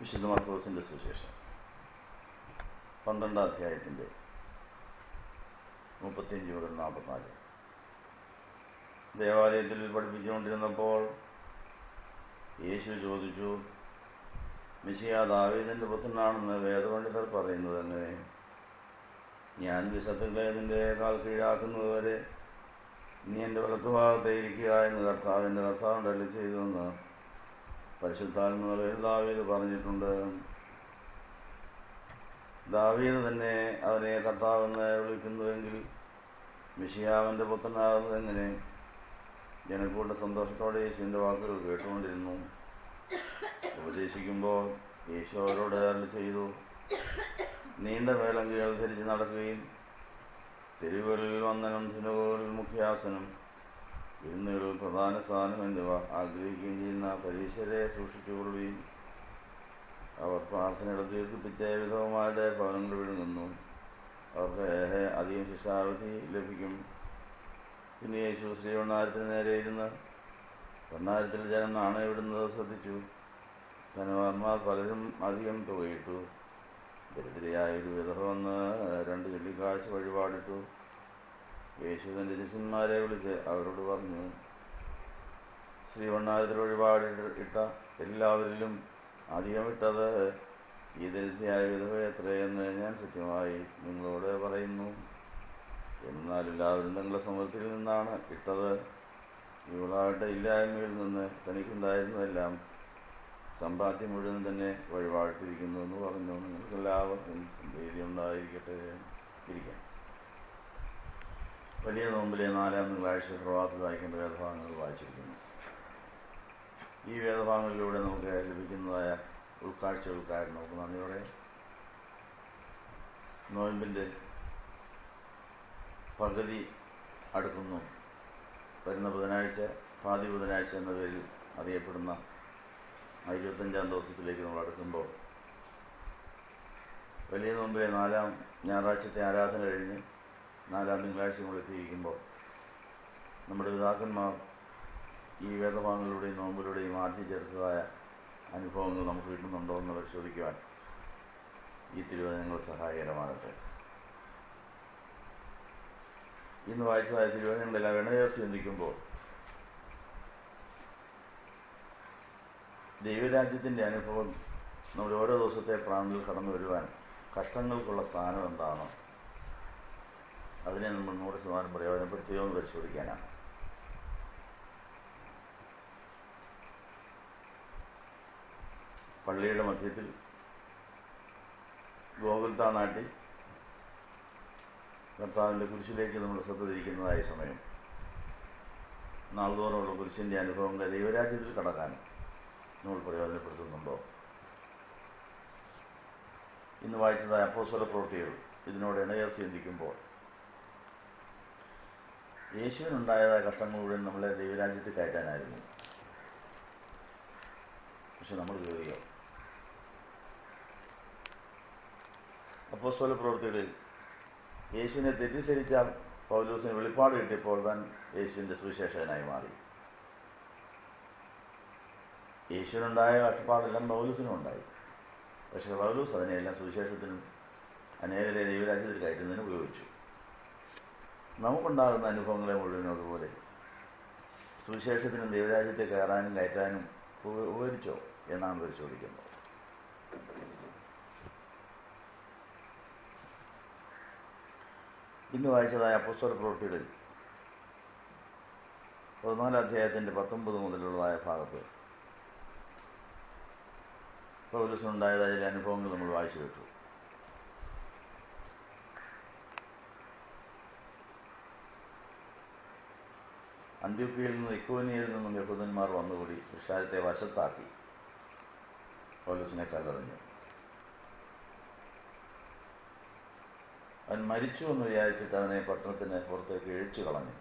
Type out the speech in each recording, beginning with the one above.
വിശുദ്ധ മർക്കോസിൻ്റെ സുവിശേഷം 12-ാം അധ്യായത്തിൻ്റെ 35 മുതൽ 44. ദേവാലയത്തിൽ പഠിപ്പിച്ചുകൊണ്ടിരുന്നപ്പോൾ യേശു ചോദിച്ചു, മെശിഹാ ദാവീദിൻ്റെ പുത്രനാണെന്ന് വേദപണ്ഡിതർ പറയുന്നത് എങ്ങനെ? ഞാൻ ശത്രുക്കളെ നിന്റെ കാൽ കീഴാക്കുന്നതുവരെ നീ എൻ്റെ വലത്തുഭാഗത്തെ ഇരിക്കുക എന്ന് കർത്താവിൻ്റെ കർത്താവിൻ്റെ ചെയ്തുവെന്ന് പരിശുദ്ധാത്മാവിൽ ദാവീദ് പറഞ്ഞിട്ടുണ്ട്. ദാവീദ് തന്നെ അവനെ കർത്താവെന്ന് വിളിക്കുന്നുവെങ്കിൽ മെശിഹാവിൻ്റെ പുത്രനാകുന്നത് എങ്ങനെ? ജനക്കൂട്ട സന്തോഷത്തോടെ യേശുവിൻ്റെ വാക്കുകൾ കേട്ടുകൊണ്ടിരുന്നു. ഉപദേശിക്കുമ്പോൾ യേശു അവരോട് അരുളി ചെയ്തു, നീണ്ട മേലങ്കികൾ ധരിച്ച് നടക്കുകയും തെരുവുകളിൽ വന്ദനം, സിനഗോഗുകളിൽ മുഖ്യാസനം, വിരുന്നുകളിൽ പ്രധാന സ്ഥാനം എന്നിവ ആഗ്രഹിക്കുകയും ചെയ്യുന്ന പരീശരെ സൂക്ഷിച്ചുകൊള്ളുകയും അവർ പ്രാർത്ഥനയുടെ ദീർഘിപ്പിച്ച വിധവമാരുടെ ഭവനങ്ങൾ വിഴുങ്ങുന്നു. അവർക്ക് അധികം ശിക്ഷാവിധി ലഭിക്കും. പിന്നെ യേശു ശ്രീവണ്ണാരത്തിന് നേരെ ഇരുന്ന് ഭണ്ണാരത്തിൽ ജനം നാണയവിടുന്നത് ശ്രദ്ധിച്ചു. ധനവാന്മാർ പലരും അധികം തുകയിട്ടു. ദരിദ്രയായ ഒരു വിധവ വന്ന് 2 വെള്ളിക്കാശ് വഴിപാടിട്ടു. യേശു തൻ്റെ ശിഷ്യന്മാരെ വിളിച്ച് അവരോട് പറഞ്ഞു, ശ്രീവണ്ണാരത്തിൽ വഴിപാടിട്ട എല്ലാവരിലും അധികമിട്ടത് ഈ ദരിദ്രയായ വിധവ എത്രയെന്ന് ഞാൻ സത്യമായി നിങ്ങളോട് പറയുന്നു. എന്നാൽ എല്ലാവരും തങ്ങളുടെ സമൃദ്ധിയിൽ നിന്നാണ് ഇട്ടത്. ഇവളാകട്ടെ ഇല്ലായ്മയിൽ നിന്ന് തനിക്കുണ്ടായിരുന്നതെല്ലാം സമ്പാദ്യം മുഴുവൻ തന്നെ വഴിപാടിട്ടിരിക്കുന്നു എന്ന് പറഞ്ഞു. നിങ്ങൾക്കെല്ലാവർക്കും സംപ്രീതി ഉണ്ടായിരിക്കട്ടെ. ഇരിക്കാം. വലിയ നോമ്പിലെ 4-ാം തിങ്കളാഴ്ച പ്രഭാതത്തിൽ വായിക്കേണ്ട വേദഭാഗങ്ങൾ വായിച്ചിരിക്കുന്നു. ഈ വേദഭാഗങ്ങളിലൂടെ നമുക്ക് ലഭിക്കുന്നതായ ഉൾക്കാഴ്ചകൾക്കായി നമുക്ക് നന്ദി പറയാം. നോയമ്പിൻ്റെ പകുതി അടുക്കുന്നു. വരുന്ന ബുധനാഴ്ച പാതി ബുധനാഴ്ച എന്ന പേരിൽ അറിയപ്പെടുന്ന 25-ാം ദിവസത്തിലേക്ക് നമ്മൾ അടുക്കുമ്പോൾ വലിയ നോമ്പിലെ 4-ാം ഞായറാഴ്ചത്തെ ആരാധന കഴിഞ്ഞ് 4-ാം തിങ്കളാഴ്ച നമ്മൾ എത്തിയിരിക്കുമ്പോൾ നമ്മുടെ പിതാക്കന്മാർ ഈ വേദഭാഗങ്ങളിലൂടെയും നോമ്പിലൂടെയും ആർജിച്ചെടുത്തതായ അനുഭവങ്ങൾ നമുക്ക് കിട്ടുന്നുണ്ടോ എന്ന് പരിശോധിക്കുവാൻ ഈ തിരുവചനങ്ങൾ സഹായകരമാകട്ടെ. ഇന്ന് വായിച്ചതായ തിരുവചനങ്ങളെല്ലാം എണ്ണചേർത്ത് ചിന്തിക്കുമ്പോൾ ദൈവരാജ്യത്തിൻ്റെ അനുഭവം നമ്മുടെ ഓരോ ദിവസത്തെ പ്രാണനിൽ കടന്നു വരുവാൻ കഷ്ടങ്ങൾക്കുള്ള സ്ഥാനം എന്താണ്, അതിനെ നമ്മൾ 100% പ്രയോജനപ്പെടുത്തുകയോ എന്ന് പരിശോധിക്കാനാണ്. പള്ളിയുടെ മധ്യത്തിൽ ഗോകുൽത്താ നാട്ടി കർത്താവിൻ്റെ കുരിശിലേക്ക് നമ്മൾ ശ്രദ്ധ തിരിക്കുന്നതായ സമയം നാൾതോറുമുള്ള കുരിശിൻ്റെ അനുഭവങ്ങളെ ദൈവരാജ്യത്തിൽ കടക്കാൻ നമ്മൾ പ്രയോജനപ്പെടുത്തുന്നുണ്ടോ? ഇന്ന് വായിച്ചതായ അപ്പോസ്തല പ്രവൃത്തികൾ ഇതിനോട് ഇണചേർത്ത് ചിന്തിക്കുമ്പോൾ യേശുവിനുണ്ടായതായ കഷ്ടങ്ങൾ മുഴുവൻ നമ്മളെ ദൈവരാജ്യത്തിൽ കയറ്റാനായിരുന്നു. പക്ഷെ നമ്മൾ കയറിയോ? അപ്പോസ്തല പ്രവൃത്തികളിൽ യേശുവിനെ തെറ്റിദ്ധരിച്ച പൗലോസിന് വെളിപ്പാട് കിട്ടിയപ്പോൾ താൻ യേശുവിൻ്റെ സുവിശേഷകനായി മാറി. യേശുവിനുണ്ടായ കഷ്ടപ്പാടെല്ലാം പൗലോസിനും ഉണ്ടായി. പക്ഷേ പൗലോസ് അതിനെയെല്ലാം സുവിശേഷത്തിനും അനേകരെ ദൈവരാജ്യത്തിൽ കയറ്റുന്നതിന് ഉപയോഗിച്ചു. നമുക്കുണ്ടാകുന്ന അനുഭവങ്ങളെ മുഴുവനും അതുപോലെ സുവിശേഷത്തിനും ദൈവരാജ്യത്തെ കയറാനും കയറ്റാനും ഉപകരിച്ചോ എന്നാണ് പരിശോധിക്കുന്നത്. ഇന്ന് വായിച്ചതായ അപ്പോസ്തല പ്രവൃത്തികളിൽ 14-ാം അധ്യായത്തിൻ്റെ 19 മുതലുള്ളതായ ഭാഗത്ത് പൗലോസിനുണ്ടായതായ ചില അനുഭവങ്ങൾ നമ്മൾ വായിച്ചു കേട്ടു. അന്ത്യോക്യയിൽ നിന്നും ഇക്കോന്യയിൽ നിന്നും യഹൂദന്മാർ വന്നുകൂടി പുരുഷാരത്തെ വശത്താക്കി പൗലോസിനെ കല്ലെറിഞ്ഞു. അവൻ മരിച്ചു എന്ന് വിചാരിച്ചിട്ട് അവനെ പട്ടണത്തിന് പുറത്തേക്ക് ഇഴിച്ചു കളഞ്ഞു.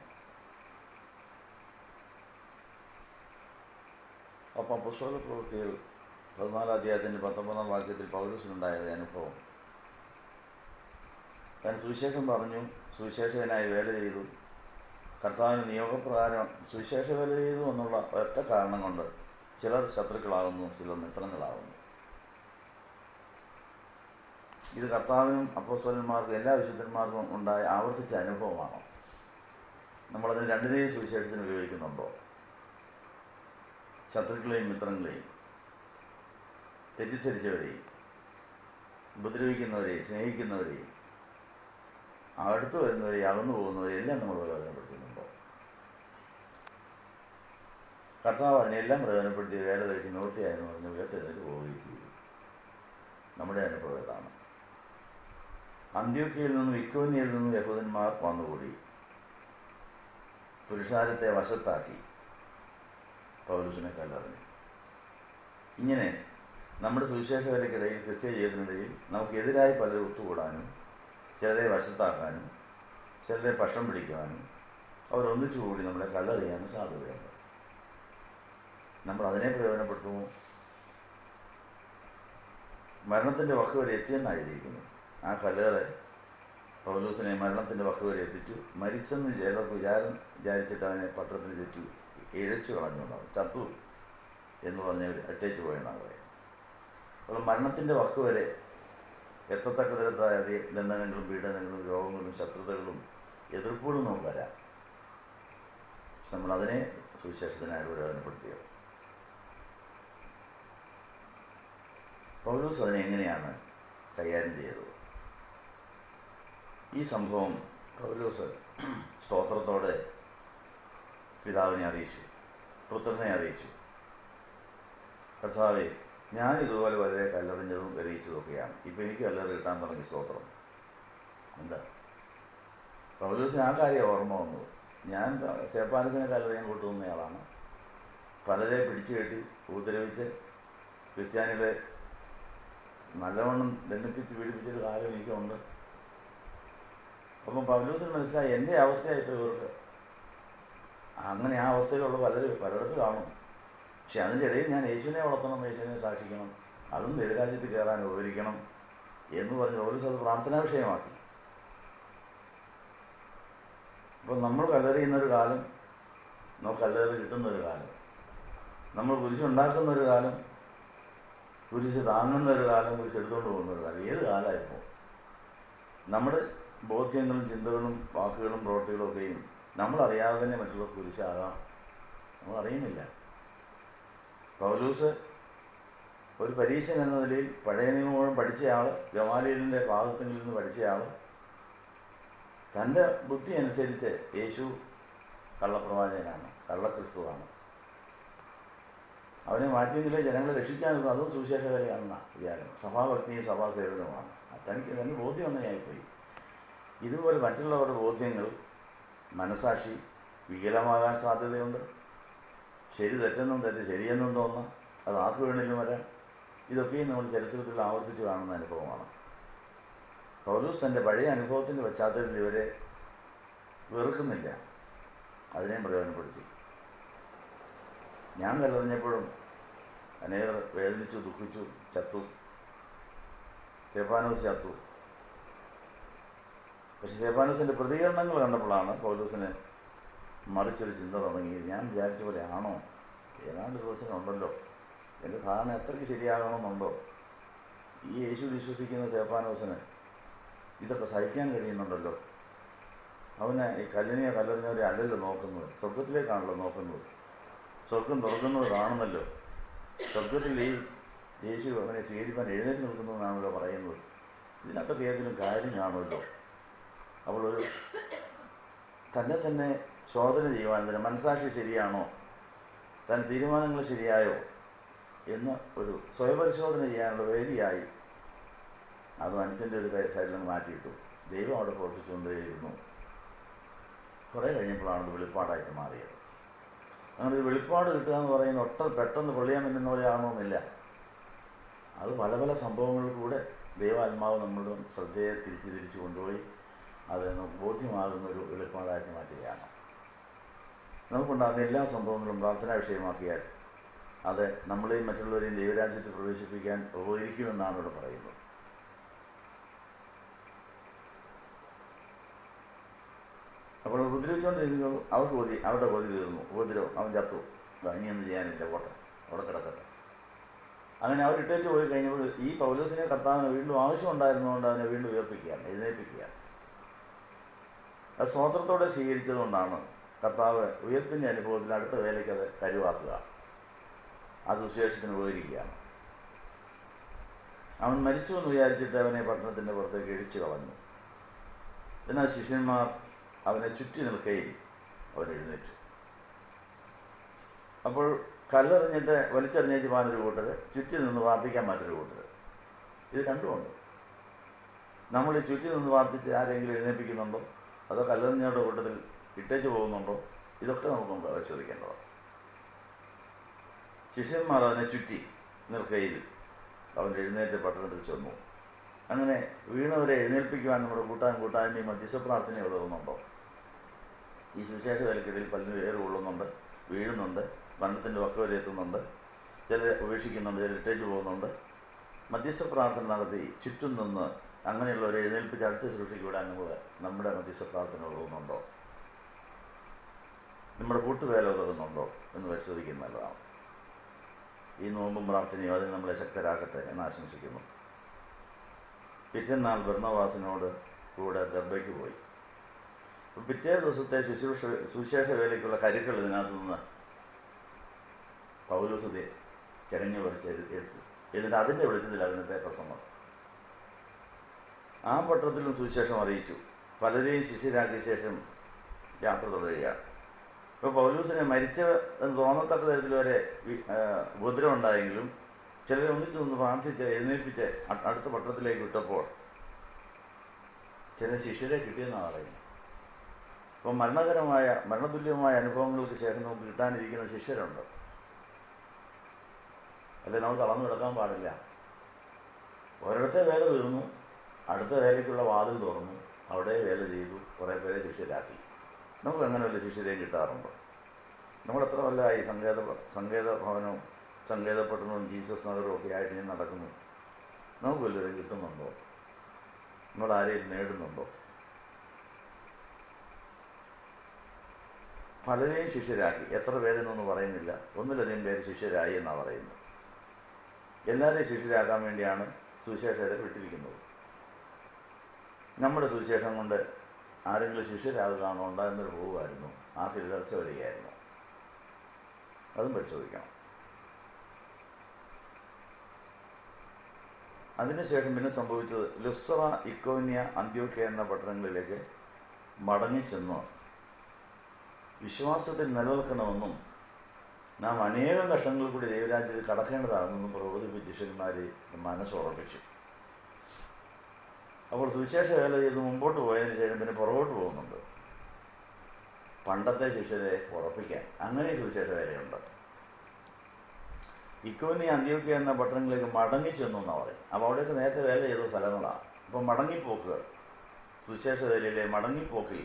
അപ്പം അപ്പോസ്തല പ്രവൃത്തികൾ 14-ാം അധ്യായത്തിൻ്റെ 19-ാം വാക്യത്തിൽ പൗലോസിനുണ്ടായ അനുഭവം, താൻ സുവിശേഷം പറഞ്ഞു, സുവിശേഷകനായി വേല ചെയ്തു, കർത്താവിന് നിയോഗപ്രകാരം സുവിശേഷ വേല ചെയ്തു എന്നുള്ള ഒറ്റ കാരണം കൊണ്ട് ചിലർ ശത്രുക്കളാകുന്നു, ചിലർ മിത്രങ്ങളാകുന്നു. ഇത് കർത്താവിനും അപ്പോസ്തലന്മാർക്കും എല്ലാ വിശുദ്ധന്മാർക്കും ഉണ്ടായ ആവർത്തിച്ച അനുഭവമാണ്. നമ്മളതിന് രണ്ടിനെയും സുവിശേഷത്തിന് ഉപയോഗിക്കുന്നുണ്ടോ? ശത്രുക്കളെയും മിത്രങ്ങളെയും, തെറ്റിദ്ധരിച്ചവരെയും, ഉപദ്രവിക്കുന്നവരെയും, സ്നേഹിക്കുന്നവരെയും, അടുത്ത് വരുന്നവരെയും അകന്നു പോകുന്നവരെയും എല്ലാം നമ്മൾ പ്രയോജനപ്പെടുത്തുന്നുണ്ടോ? കർത്താവ് അതിനെല്ലാം പ്രയോജനപ്പെടുത്തി വേല കഴിച്ച് നിവൃത്തിയായെന്ന് പറഞ്ഞ് ഉയർത്തെഴുന്നേറ്റ് പോവുകയും ചെയ്തു. നമ്മുടെ അനുഭവം ഇതാണ്. അന്ത്യോക്യയിൽ നിന്നും ഇക്കോന്യയിൽ നിന്നും യഹൂദന്മാർ വന്നുകൂടി പുരുഷാരത്തെ വശത്താക്കി പൗലോസിനെ കല്ലെറിഞ്ഞു. ഇങ്ങനെ നമ്മുടെ സുവിശേഷകർക്കിടയിൽ, ക്രിസ്തീയ ജീവിതത്തിനിടയിൽ നമുക്കെതിരായി പലരും ഒത്തുകൂടാനും ചിലരെ വശത്താക്കാനും ചിലരെ പക്ഷം പിടിക്കുവാനും അവരൊന്നിച്ചുകൂടി നമ്മളെ കല്ലെറിയാനും സാധ്യതയുണ്ട്. നമ്മൾ അതിനെ പ്രയോജനപ്പെടുത്തുമോ? മരണത്തിൻ്റെ വക്ക് വരെ എത്തിയെന്നാണ് എഴുതിയിരിക്കുന്നു. ആ കല്ലേറ് പൗലോസിനെ മരണത്തിൻ്റെ വക്ക് വരെ എത്തിച്ചു. മരിച്ചെന്ന് വിചാരിച്ചിട്ട് അവനെ പട്ടണത്തിന് ചുറ്റി ഇഴച്ചു കളഞ്ഞുകൊണ്ടാവും. ചത്തു എന്ന് പറഞ്ഞ് അട്ടേച്ചു പോയെന്നാണ് പറയുന്നത്. അപ്പോൾ മരണത്തിൻ്റെ വക്ക് വരെ എത്തത്തക്ക തരത്തായ ദണ്ഡനങ്ങളും പീഡനങ്ങളും രോഗങ്ങളും ശത്രുതകളും എതിർപ്പുകളും നമുക്ക് വരാം. നമ്മളതിനെ സുവിശേഷത്തിനായിട്ട് പ്രയോജനപ്പെടുത്തിയത്. പൗലോസ് അതിനെ എങ്ങനെയാണ് കൈകാര്യം ചെയ്തത്? ഈ സംഭവം പൗലോസ് സ്തോത്രത്തോടെ പിതാവിനെ അറിയിച്ചു, പുത്രനെ അറിയിച്ചു. കർത്താവേ, ഞാനിതുപോലെ വളരെ കല്ലെറിഞ്ഞതും എറിയിച്ചതൊക്കെയാണ്. ഇപ്പം എനിക്ക് കല്ലെറി കിട്ടാൻ തുടങ്ങി. സ്തോത്രം. എന്താ പൗലോസിന് ആ കാര്യം ഓർമ്മ വന്നു. ഞാൻ സ്തെഫാനസിനെ കല്ലെറിയാൻ കൂട്ടുന്നയാളാണ്. പലരെ പിടിച്ചു കെട്ടി ഉപദ്രവിച്ച് ക്രിസ്ത്യാനികളെ നല്ലവണ്ണം ദണ്ഡിപ്പിച്ച് പീഡിപ്പിച്ചൊരു കാലം എനിക്കുണ്ട്. അപ്പം പൗലോസിന് മനസ്സിലായി എൻ്റെ അവസ്ഥയായിപ്പോൾ ഇവർക്ക്. അങ്ങനെ ആ അവസ്ഥയിലുള്ള പലയിടത്ത് കാണും. പക്ഷെ അതിൻ്റെ ഇടയിൽ ഞാൻ യേശുവിനെ വളർത്തണം, യേശുവിനെ സാക്ഷിക്കണം, അതും ദൈവരാജ്യത്ത് കയറാൻ ഉപകരിക്കണം എന്ന് പറഞ്ഞ് പൗലോസ് അത് പ്രാർത്ഥനാ വിഷയമാക്കി. അപ്പം നമ്മൾ കല്ലെറിയുന്നൊരു കാലം, നമുക്ക് കല്ലെറി കിട്ടുന്നൊരു കാലം, നമ്മൾ കുരിശുണ്ടാക്കുന്നൊരു കാലം, കുരിശ് താങ്ങുന്നൊരു കാലം, കുരിശ് എടുത്തുകൊണ്ട് പോകുന്നൊരു കാലം. ഏത് കാലമായിപ്പോൾ നമ്മുടെ ബോധ്യങ്ങളും ചിന്തകളും വാക്കുകളും പ്രവൃത്തികളും ഒക്കെയും നമ്മളറിയാതെ തന്നെ മറ്റുള്ള കുരിശാകാം. നമ്മളറിയുന്നില്ല. പൗലോസ് ഒരു പരീക്ഷകൻ എന്ന നിലയിൽ പഴയ നിയമം പഠിച്ചയാൾ, ഗമാലിയലിൻ്റെ പാദത്തിൽ നിന്ന് പഠിച്ചയാൾ, തൻ്റെ ബുദ്ധി അനുസരിച്ച് യേശു കള്ളപ്രവാചകനാണ്, കള്ളക്രിസ്തുവാണ്, അവനെ മാറ്റിയെങ്കിലേ ജനങ്ങളെ രക്ഷിക്കാനുള്ളൂ, അതും സുവിശേഷകരെയാണെന്ന വിചാരം. സഭാഭക്തിയും സഭാസേവനവുമാണ്. തനിക്ക് തന്നെ ബോധ്യം ഒന്നെയായിപ്പോയി. ഇതുപോലെ മറ്റുള്ളവരുടെ ബോധ്യങ്ങൾ, മനസാക്ഷി വികലമാകാൻ സാധ്യതയുണ്ട്. ശരി തെറ്റെന്നും തെറ്റ് ശരിയെന്നും തോന്നാം. അത് ആർക്ക് വേണമെങ്കിലും വരാം. ഇതൊക്കെയും നമ്മൾ ചരിത്രത്തിൽ ആവർത്തിച്ച് കാണുന്ന അനുഭവമാണ്. പൗലോസ് തൻ്റെ പഴയ അനുഭവത്തിൻ്റെ പശ്ചാത്തലത്തിൽ ഇവരെ വെറുക്കുന്നില്ല, അതിനെയും പ്രയോജനപ്പെടുത്തി. ഞാൻ കല്ലെറിഞ്ഞപ്പോഴും അനേകർ വേദനിച്ചു, ദുഃഖിച്ചു, ചത്തു. സ്തെഫാനോസ് ചത്തു. പക്ഷെ സ്തെഫാനോസിൻ്റെ പ്രതികരണങ്ങൾ കണ്ടപ്പോഴാണ് പൗലോസിന് മറിച്ചൊരു ചിന്ത തുടങ്ങിയത്. ഞാൻ വിചാരിച്ച പോലെ ആണോ? ഏതാണ്ട് ദിവസങ്ങളുണ്ടല്ലോ, എൻ്റെ ധാരണ എത്രയ്ക്ക് ശരിയാകണമെന്നുണ്ടോ? ഈ യേശു വിശ്വസിക്കുന്ന സ്തെഫാനോസിന് ഇതൊക്കെ സഹിക്കാൻ കഴിയുന്നുണ്ടല്ലോ. അവനെ ഈ കല്ലെറിഞ്ഞവരെ അല്ലല്ലോ നോക്കുന്നത്, സ്വർഗത്തിലേക്കാണല്ലോ നോക്കുന്നത്. സ്വർഗം തുറക്കുന്നത് കാണുന്നല്ലോ. സ്വർഗത്തിൽ ഈ യേശു അവനെ സ്വീകരിക്കാൻ എഴുന്നേറ്റ് നിൽക്കുന്നതെന്നാണല്ലോ പറയുന്നത്. ഇതിനകത്തൊക്കെ ഏതെങ്കിലും കാര്യം കാണുമല്ലോ. അപ്പോൾ തന്നെ ശോധന ചെയ്യുവാൻ, തന്നെ മനസാക്ഷി ശരിയാണോ, തൻ്റെ തീരുമാനങ്ങൾ ശരിയായോ എന്ന് ഒരു സ്വയപരിശോധന ചെയ്യാനുള്ള വേദിയായി അത് മനസ്സിൻ്റെ ഒരു സൈഡിൽ മാറ്റിയിട്ടു. ദൈവം അവിടെ പ്രവർത്തിച്ചുകൊണ്ടേയിരുന്നു. കുറേ കഴിഞ്ഞപ്പോഴാണ് അത് വെളിപ്പാടായിട്ട് മാറിയത്. അങ്ങനെ ഒരു വെളിപ്പാട് കിട്ടുക എന്ന് പറയുന്ന പെട്ടെന്ന് കൊള്ളിയാൻ പറ്റുന്ന പോലെ ആകണമെന്നില്ല. അത് പല പല സംഭവങ്ങളിലൂടെ ദൈവാത്മാവ് നമ്മളുടെ ശ്രദ്ധയെ തിരിച്ചു കൊണ്ടുപോയി അത് നമുക്ക് ബോധ്യമാകുന്നൊരു വെളിപ്പാടായിട്ട് മാറ്റുകയാണ്. നമുക്കുണ്ടാകുന്ന എല്ലാ സംഭവങ്ങളും പ്രാർത്ഥനാ വിഷയമാക്കിയാൽ അത് നമ്മളെയും മറ്റുള്ളവരെയും ദൈവരാജ്യത്തിൽ പ്രവേശിപ്പിക്കാൻ ഉപകരിക്കുമെന്നാണ് ഇവിടെ പറയുന്നത്. അപ്പോൾ ഉപദ്രവിച്ചുകൊണ്ടിരിക്കുന്നു. അവരുടെ കൊതി തീർന്നു. ഉപദ്രവം, അവൻ ചത്തു, ഇനിയൊന്നും ചെയ്യാനില്ല, പോട്ടെ, അവിടെ കിടക്കട്ടെ. അങ്ങനെ അവർ ഇട്ടേറ്റ് പോയി കഴിഞ്ഞപ്പോൾ ഈ പൗലോസിനെ കർത്താവിന് വീണ്ടും ആവശ്യമുണ്ടായിരുന്നതുകൊണ്ട് അവനെ വീണ്ടും ഉയർപ്പിക്കുകയാണ്, എഴുന്നേൽപ്പിക്കുകയാണ്. അത് സ്വതന്ത്രത്തോടെ സ്വീകരിച്ചതുകൊണ്ടാണ് കർത്താവ് ഉയർപ്പിൻ്റെ അനുഭവത്തിൽ അടുത്ത വേലയ്ക്ക് അത് കരുവാക്കുക, അത് സുവിശേഷത്തിന് ഉപകരിക്കുകയാണ്. അവൻ മരിച്ചു എന്ന് വിചാരിച്ചിട്ട് അവനെ പട്ടണത്തിൻ്റെ പുറത്തേക്ക് ഇഴിച്ചു കളഞ്ഞു. എന്നാൽ ശിഷ്യന്മാർ അവനെ ചുറ്റി നിൽക്കുകയും അവൻ എഴുന്നേറ്റു. അപ്പോൾ കല്ലെറിഞ്ഞിട്ട് വലിച്ചെറിഞ്ഞേച്ച് പോകാനൊരു കൂട്ടർ, ചുറ്റി നിന്ന് പ്രാർത്ഥിക്കാൻ മറ്റൊരു കൂട്ടർ. ഇത് രണ്ടുമുണ്ട്. നമ്മൾ ഈ ചുറ്റി നിന്ന് പ്രാർത്ഥിച്ച് ആരെങ്കിലും എഴുന്നേൽപ്പിക്കുന്നുണ്ടോ, അതോ കല്ലെറിഞ്ഞവരുടെ കൂട്ടത്തിൽ ഇട്ടേച്ച് പോകുന്നുണ്ടോ? ഇതൊക്കെ നമുക്ക് പരിശോധിക്കേണ്ടതാണ്. ശിഷ്യന്മാർ അവനെ ചുറ്റി നിൽക്കയിൽ അവൻ എഴുന്നേറ്റ് പട്ടണത്തിൽ ചെന്നു. അങ്ങനെ വീണവരെ എഴുന്നേൽപ്പിക്കുവാൻ നമ്മുടെ കൂട്ടായ്മയും മധ്യസ്ഥ പ്രാർത്ഥന ഉതകുന്നുണ്ടോ? ഈ സുവിശേഷ വേലയ്ക്കിടയിൽ പലരും ഏറ് കൊള്ളുന്നുണ്ട്, വീഴുന്നുണ്ട്, മരണത്തിൻ്റെ വക്ക് വരെ എത്തുന്നുണ്ട്, ചിലർ ഉപേക്ഷിക്കുന്നുണ്ട്, ചിലർ ഇട്ടേച്ച് പോകുന്നുണ്ട്. മധ്യസ്ഥ പ്രാർത്ഥന നടത്തി ചുറ്റും നിന്ന് അങ്ങനെയുള്ളവരെ എഴുന്നേൽപ്പിച്ച് അടുത്ത ശുശ്രൂഷയ്ക്ക് വിടാൻ നമ്മുടെ മധ്യസ്ഥ പ്രാർത്ഥന ഉതകുന്നുണ്ടോ? നമ്മുടെ കൂട്ടുവേല ഉതകുന്നുണ്ടോ എന്ന് പരിശോധിക്കുന്നത് നല്ലതാണ്. ഈ നോമ്പും പ്രാർത്ഥനയും അതിന് നമ്മളെ ശക്തരാക്കട്ടെ എന്ന് ആശംസിക്കുന്നു. പിറ്റേന്നാൾ ബർന്നബാസിനോട് കൂടെ ദർബയ്ക്ക് പോയി. പിറ്റേ ദിവസത്തെ സുവിശേഷ വേലയ്ക്കുള്ള കരുക്കൾ ഇതിനകത്ത് നിന്ന് പൗലോസ് ചരഞ്ഞു പറിച്ച് എടുത്തു. എന്നിട്ട് അതിൻ്റെ വെളിച്ചത്തിൽ അവിടുത്തെ പ്രസംഗം ആ പട്ടണത്തിലും സുവിശേഷം അറിയിച്ചു. പലരെയും ശിഷ്യരാക്കിയ ശേഷം യാത്ര തുടരുകയാണ്. ഇപ്പോൾ പൗലോസിനെ മരിച്ച എന്ന് തോന്നത്തക്ക തരത്തിൽ വരെ ഉപദ്രവം ഉണ്ടായെങ്കിലും ചിലരെ ഒന്നിച്ചു നിന്ന് പ്രാർത്ഥിച്ച് എഴുന്നേൽപ്പിച്ച് അടുത്ത പട്ടണത്തിലേക്ക് വിട്ടപ്പോൾ ചില ശിഷ്യരെ കിട്ടിയെന്നാണ് പറയുന്നത്. അപ്പോൾ മരണതുല്യമായ അനുഭവങ്ങൾക്ക് ശേഷം നമുക്ക് കിട്ടാനിരിക്കുന്ന ശിഷ്യരുണ്ട്. അല്ലെ, നമ്മൾ തളർന്നു കിടക്കാൻ പാടില്ല. ഒരിടത്തെ വേല തീർന്നു, അടുത്ത വേലയ്ക്കുള്ള വാതിൽ തുറന്നു, അവിടെ വേല ചെയ്തു, കുറേ പേരെ ശിഷ്യരാക്കി. നമുക്ക് അങ്ങനെ വല്ല ശിഷ്യരെയും കിട്ടാറുണ്ടോ? നമ്മളെത്ര വല്ലതായി സങ്കേതഭവനവും സങ്കേതപട്ടണവും ജീസസ് നഗരവും ഒക്കെ ആയിട്ട് ഞാൻ നടക്കുന്നു. നമുക്ക് വല്ലവരും കിട്ടുന്നുണ്ടോ? നമ്മൾ ആരെയും നേടുന്നുണ്ടോ? പലരെയും ശിഷ്യരാക്കി. എത്ര പേരെന്നൊന്നും പറയുന്നില്ല, ഒന്നിലധികം പേര് ശിഷ്യരായി എന്നാണ് പറയുന്നത്. എല്ലാവരെയും ശിഷ്യരാക്കാൻ വേണ്ടിയാണ് സുവിശേഷകരെ വിട്ടിരിക്കുന്നത്. നമ്മുടെ സുവിശേഷം കൊണ്ട് ആരെങ്കിലും ശിഷ്യരാകുകയാണോ ഉണ്ടാകുന്നൊരു പോകുമായിരുന്നു, ആർക്കും ഇടർച്ച വരികയായിരുന്നു. അതും പരിശോധിക്കണം. അതിനുശേഷം പിന്നെ സംഭവിച്ചത് ലുസ്ത്ര, ഇക്കോന്യ, അന്ത്യോക്യ എന്ന പട്ടണങ്ങളിലേക്ക് മടങ്ങിച്ചെന്നു വിശ്വാസത്തിൽ നിലനിൽക്കണമെന്നും നാം അനേകം കഷ്ടങ്ങളിൽ കൂടി ദൈവരാജ്യത്തിൽ കടക്കേണ്ടതാണെന്നും പ്രബോധിപ്പിച്ച് ശിഷ്യന്മാർ മനസ്സുറപ്പിച്ചു. അപ്പോൾ സുവിശേഷ വേല ചെയ്ത് മുമ്പോട്ട് പോയതിന് ശേഷം പിന്നെ പുറകോട്ട് പോകുന്നുണ്ട്, പണ്ടത്തെ ശിഷ്യരെ ഉറപ്പിക്കാൻ. അങ്ങനെ സുവിശേഷ വേലയുണ്ട്. ഇക്കോന്യ, അന്ത്യോക്യ എന്ന പട്ടണങ്ങളിലേക്ക് മടങ്ങിച്ചെന്നു എന്നാണ് പറയും. അപ്പോൾ അവിടെയൊക്കെ നേരത്തെ വേല ചെയ്ത സ്ഥലങ്ങളാണ്. അപ്പം മടങ്ങിപ്പോക്ക്, സുവിശേഷ വേലയിലെ മടങ്ങിപ്പോക്കിൽ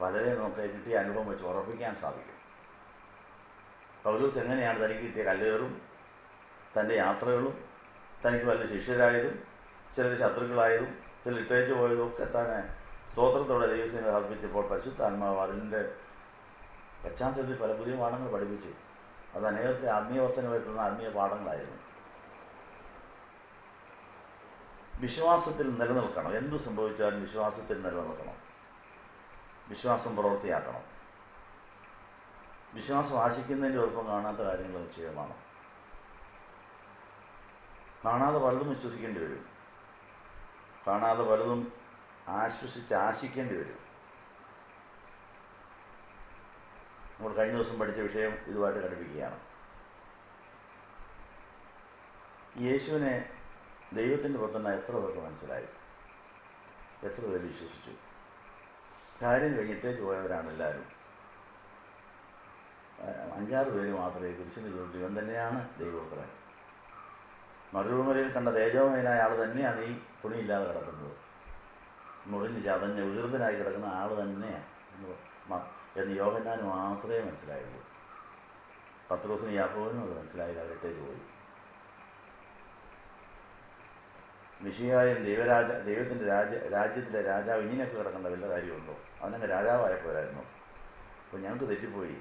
പലരെയും നമുക്ക് കിട്ടിയ അനുഭവം വെച്ച് ഉറപ്പിക്കാൻ സാധിക്കും. പൗലോസ് എങ്ങനെയാണ് തനിക്ക് കിട്ടിയ കല്ലേറും തൻ്റെ യാത്രകളും തനിക്ക് വല്ല ശിഷ്യരായതും ചിലർ ശത്രുക്കളായതും ചിലർ ഇട്ടേച്ച് പോയതും ഒക്കെ തന്നെ സ്തോത്രത്തോടെ ദൈവത്തിന് സമർപ്പിച്ചപ്പോൾ പരിശുദ്ധാത്മാവ് അതിൻ്റെ പശ്ചാത്തലത്തിൽ പല പുതിയ പാഠങ്ങൾ പഠിപ്പിച്ചു. അത് അനേകത്തെ ആത്മീയവർദ്ധന വരുത്തുന്ന ആത്മീയ പാഠങ്ങളായിരുന്നു. വിശ്വാസത്തിൽ നിലനിൽക്കണം. എന്തു സംഭവിച്ചാലും വിശ്വാസത്തിൽ നിലനിൽക്കണം. വിശ്വാസം പ്രവൃത്തിയാക്കണം. വിശ്വാസം ആശിക്കുന്നതിൻ്റെ ഒപ്പം കാണാത്ത കാര്യങ്ങൾ നിശ്ചയമാണ്. കാണാതെ പലതും വിശ്വസിക്കേണ്ടി വരും, കാണാതെ പലതും ആശിക്കേണ്ടി വരും. നമ്മൾ കഴിഞ്ഞ ദിവസം പഠിച്ച വിഷയം ഇതുമായിട്ട് ഘടിപ്പിക്കുകയാണ്. യേശുവിനെ ദൈവത്തിൻ്റെ പുത്രനായി എത്ര പേർക്ക് മനസ്സിലായി? എത്ര പേര് വിശ്വസിച്ചു? കാര്യം കഴിഞ്ഞിട്ടേക്ക് പോയവരാണ് എല്ലാവരും. 5-6 പേര് മാത്രമേ കുരിശിന് ചൂണ്ടി ഇവൻ തന്നെയാണ് ദൈവപുത്രൻ. മരുഭൂമിയിൽ കണ്ട തേജോമയനായ ആൾ തന്നെയാണ് ഈ തുണിയില്ലാതെ കിടക്കുന്നത്, മുറിഞ്ഞ് ചതഞ്ഞ് വികൃതനായി കിടക്കുന്ന ആൾ തന്നെയാണ് എന്ന് യോഹന്നാന് മാത്രമേ മനസ്സിലായുള്ളൂ. പത്രോസിനും യാക്കോബിനും അത് മനസ്സിലായില്ല, അവരിട്ടേക്ക് പോയി. മിശിഹായും ദൈവത്തിൻ്റെ രാജ്യത്തിലെ രാജാവ് ഇങ്ങനെയൊക്കെ കിടക്കേണ്ട വല്ല കാര്യമുണ്ടോ? അവനങ്ങ് രാജാവായപ്പോരായിരുന്നു. അപ്പോൾ ഞങ്ങൾക്ക് തെറ്റിപ്പോയി,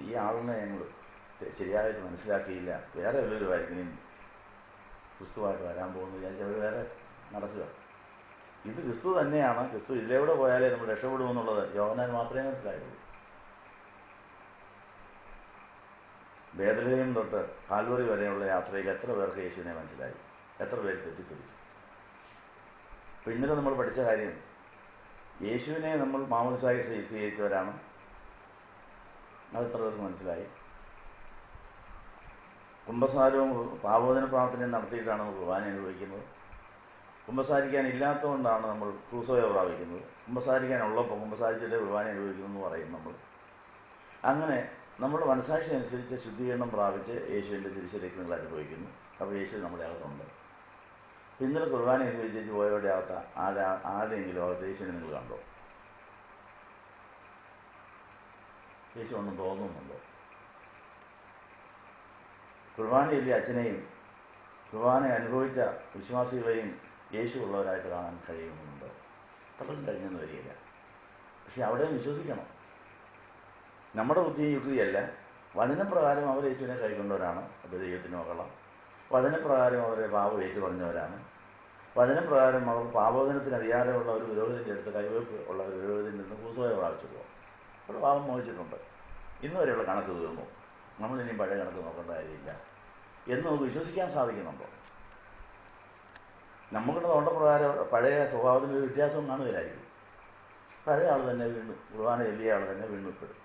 ഈ ആളിനെ ഞങ്ങൾ ശരിയായിട്ട് മനസ്സിലാക്കിയില്ല, വേറെ വല്ലവരുമായിരിക്കും ക്രിസ്തുവായിട്ട് വരാൻ പോകുന്നു വിചാരിച്ച് അവർ വേറെ നടക്കുക. ഇത് ക്രിസ്തു തന്നെയാണ്. ക്രിസ്തു ഇതിലൂടെ പോയാലേ നമ്മൾ രക്ഷപ്പെടുമെന്നുള്ളത് യോഹന്നാൻ മാത്രമേ മനസ്സിലായുള്ളൂ. ബേത്ലഹേം തൊട്ട് കാൽവറി വരെയുള്ള യാത്രയിൽ എത്ര പേർക്ക് യേശുവിനെ മനസ്സിലായി? എത്ര പേര് തെറ്റിദ്ധരിച്ചു? അപ്പോൾ ഇന്നലെ നമ്മൾ പഠിച്ച കാര്യം, യേശുവിനെ നമ്മൾ മാമോദിസായി സ്വീകരിച്ചവരാണ്. അതെത്ര പേർക്ക് മനസ്സിലായി? കുമ്പസാരവും പാപോധന പ്രാർത്ഥനയും നടത്തിയിട്ടാണ് നമ്മൾ കുർബാന അനുഭവിക്കുന്നത്. കുമ്പസാരിക്കാൻ ഇല്ലാത്തതുകൊണ്ടാണ് നമ്മൾ ക്രൂസോയെ പ്രാപിക്കുന്നത്. കുമ്പസാരിക്കാനുള്ളപ്പോൾ കുമ്പസാരിച്ചിട്ട് കുർബാന അനുഭവിക്കുന്നു എന്ന് പറയും നമ്മൾ. അങ്ങനെ നമ്മുടെ മനസ്സാക്ഷി അനുസരിച്ച് ശുദ്ധീകരണം പ്രാപിച്ച് യേശുവിൻ്റെ തിരിച്ചറിയിക്ക് നിങ്ങൾ അനുഭവിക്കുന്നു. അപ്പോൾ യേശു നമ്മുടെ അകത്തുണ്ട്. ഇന്നലെ കുർബാന അനുഭവിച്ച് പോയവരുടെ അകത്ത് ആരുടെയെങ്കിലും അകത്ത് യേശുവിനെ നിങ്ങൾ കണ്ടോ? യേശു ഒന്നും തോന്നുന്നുണ്ടോ? കുർബാനയിലെ അച്ഛനെയും കുർബാന അനുഭവിച്ച വിശ്വാസികളെയും യേശു ഉള്ളവരായിട്ട് കാണാൻ കഴിയുന്നുണ്ടോ? പലരും കഴിഞ്ഞെന്ന് വരികയില്ല. പക്ഷെ അവിടെയും വിശ്വസിക്കണം. നമ്മുടെ ബുദ്ധിയും യുക്തിയല്ല. വചനപ്രകാരം അവർ യേശുവിനെ കൈക്കൊണ്ടവരാണ്. അപ്പോൾ ദൈവത്തിന് മക്കളാണ്. വചനപ്രകാരം അവരെ പാപം ഏറ്റുപറഞ്ഞവരാണ്. വചനപ്രകാരം അവർ പാപോധനത്തിന് അധികാരമുള്ള ഒരു പുരോഹിതൻ്റെ അടുത്ത് കൈവയ്പ് ഉള്ള ഒരു പുരോഹിതൻ്റെ അടുത്ത് ക്രൂസോയെ പ്രാപിച്ചിട്ടുള്ളൂ. അവർ പാപം മോഹിച്ചിട്ടുണ്ട്. ഇന്ന് വരെയുള്ള കണക്ക് തീർന്നു, നമ്മളിനിയും പഴയ കണക്ക് നോക്കേണ്ട കാര്യമില്ല എന്ന് നമുക്ക് വിശ്വസിക്കാൻ സാധിക്കുന്നുണ്ടോ? നമുക്കുള്ള തോണ്ടപ്രകാരം പഴയ സ്വഭാവത്തിനൊരു വ്യത്യാസവും കാണുകയില്ലായിരിക്കും. പഴയ ആൾ തന്നെ വീണ്ടും കുർബാന ചൊല്ലിയ ആൾ തന്നെ വീണ്ടും ഇപ്പോഴും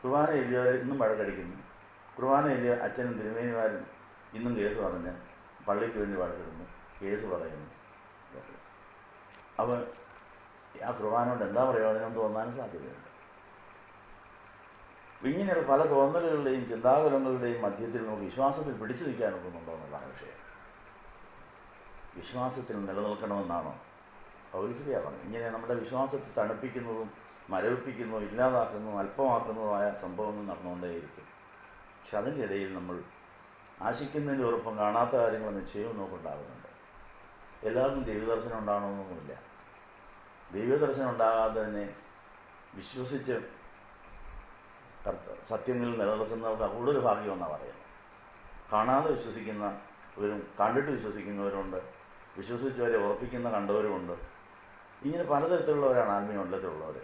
കുർബാന ചൊല്ലിയവരെ ഇന്നും വഴക്കടിക്കുന്നു. കുർബാന ചൊല്ലിയ അച്ഛനും തിരുമേനിമാരും ഇന്നും കേസ് പറഞ്ഞ് പള്ളിക്ക് വേണ്ടി വഴക്കിടുന്നു, കേസ് പറയുന്നു. അവൻ ആ കുർബാന കൊണ്ട് എന്താ പ്രയോജനം തോന്നാനും സാധ്യതയുണ്ട്. ഇങ്ങനെയുള്ള പല തോന്നലുകളുടെയും ചിന്താകുലങ്ങളുടെയും മധ്യത്തിൽ നമുക്ക് വിശ്വാസത്തിൽ പിടിച്ചു നിൽക്കാൻ ഒക്കുന്നുണ്ടോ എന്നുള്ളതാണ് വിഷയം. വിശ്വാസത്തിൽ നിലനിൽക്കണമെന്നാണോ പൗലോസ്ലിഹ പറഞ്ഞത്? ഇങ്ങനെ നമ്മുടെ വിശ്വാസത്തെ തണുപ്പിക്കുന്നതും മരവിപ്പിക്കുന്നതും ഇല്ലാതാക്കുന്നതും അല്പമാക്കുന്നതുമായ സംഭവങ്ങൾ നടന്നുകൊണ്ടേയിരിക്കും. പക്ഷെ അതിൻ്റെ ഇടയിൽ നമ്മൾ ആശിക്കുന്നതിൻ്റെ ഉറപ്പം കാണാത്ത കാര്യങ്ങൾ നിശ്ചയവും നമുക്കുണ്ടാകുന്നുണ്ട്. എല്ലാവർക്കും ദൈവദർശനം ഉണ്ടാകണമെന്നൊന്നുമില്ല. ദൈവദർശനം ഉണ്ടാകാതെ തന്നെ വിശ്വസിച്ച് സത്യങ്ങളിൽ നിലനിൽക്കുന്നവർക്ക് കൂടുതൽ ഭാഗ്യമെന്നാണ് പറയുന്നത്. കാണാതെ വിശ്വസിക്കുന്നവരും കണ്ടിട്ട് വിശ്വസിക്കുന്നവരുണ്ട്, വിശ്വസിച്ചവരെ ഉറപ്പിക്കുന്ന കണ്ടവരുമുണ്ട്. ഇങ്ങനെ പലതരത്തിലുള്ളവരാണ് ആത്മീയമണ്ഡലത്തിലുള്ളവർ.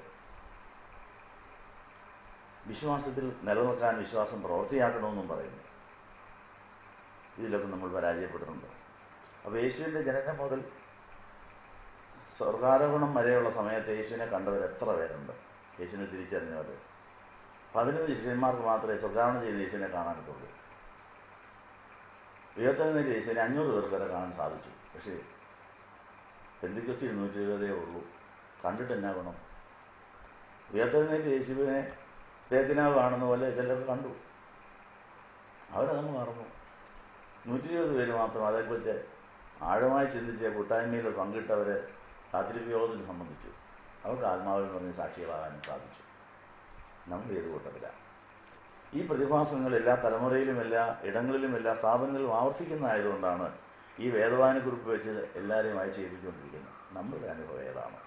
വിശ്വാസത്തിൽ നിലനിൽക്കാൻ വിശ്വാസം പ്രവൃത്തിയാക്കണമെന്നും പറയുന്നു. ഇതിലൊക്കെ നമ്മൾ പരാജയപ്പെട്ടിട്ടുണ്ട്. അപ്പോൾ യേശുവിൻ്റെ ജനനം മുതൽ സ്വർഗാരോഹണം വരെയുള്ള സമയത്ത് യേശുവിനെ കണ്ടവർ എത്ര പേരുണ്ട്? യേശുവിനെ തിരിച്ചറിഞ്ഞവർ 11 ശിഷ്യന്മാർക്ക് മാത്രമേ സ്വർഗാരോഹണം ചെയ്ത് യേശുവിനെ കാണാനത്തുള്ളൂ. ഉയർത്തെഴുന്നേറ്റ് യേശുവിനെ 500 പേർക്ക് വരെ കാണാൻ സാധിച്ചു. പക്ഷേ പെന്തിക്കോസ്തിൽ 120 ഉള്ളൂ. കണ്ടിട്ട് എന്നാ ഗുണം? ഉയർത്തെഴുന്നേറ്റ് യേശുവിനെ പേത്തിനാവ് കാണുന്ന പോലെ ചിലർ കണ്ടു, അവരതങ്ങ് മറന്നു. 120 പേര് മാത്രം അതേക്കുറിച്ച് ആഴമായി ചിന്തിച്ച് കൂട്ടായ്മയിൽ പങ്കിട്ടവർ കാത്തിരിപ്പ് യോഗത്തിന് സംബന്ധിച്ചു. അവർക്ക് ആത്മാവിൽ പറഞ്ഞ് സാക്ഷികളാകാനും സാധിച്ചു. നമ്മൾ ഏത് കൂട്ടത്തിലാണ്? ഈ പ്രതിഭാസങ്ങൾ എല്ലാ തലമുറയിലും എല്ലാ ഇടങ്ങളിലും എല്ലാ സ്ഥാപനങ്ങളിലും ആവർത്തിക്കുന്നതായതുകൊണ്ടാണ് ഈ വേദവായനക്കുറിപ്പ് വെച്ച് എല്ലാവരെയും വായിച്ച് ഏൽപ്പിച്ചുകൊണ്ടിരിക്കുന്നത്. നമ്മളുടെ അനുഭവം ഏതാണ്?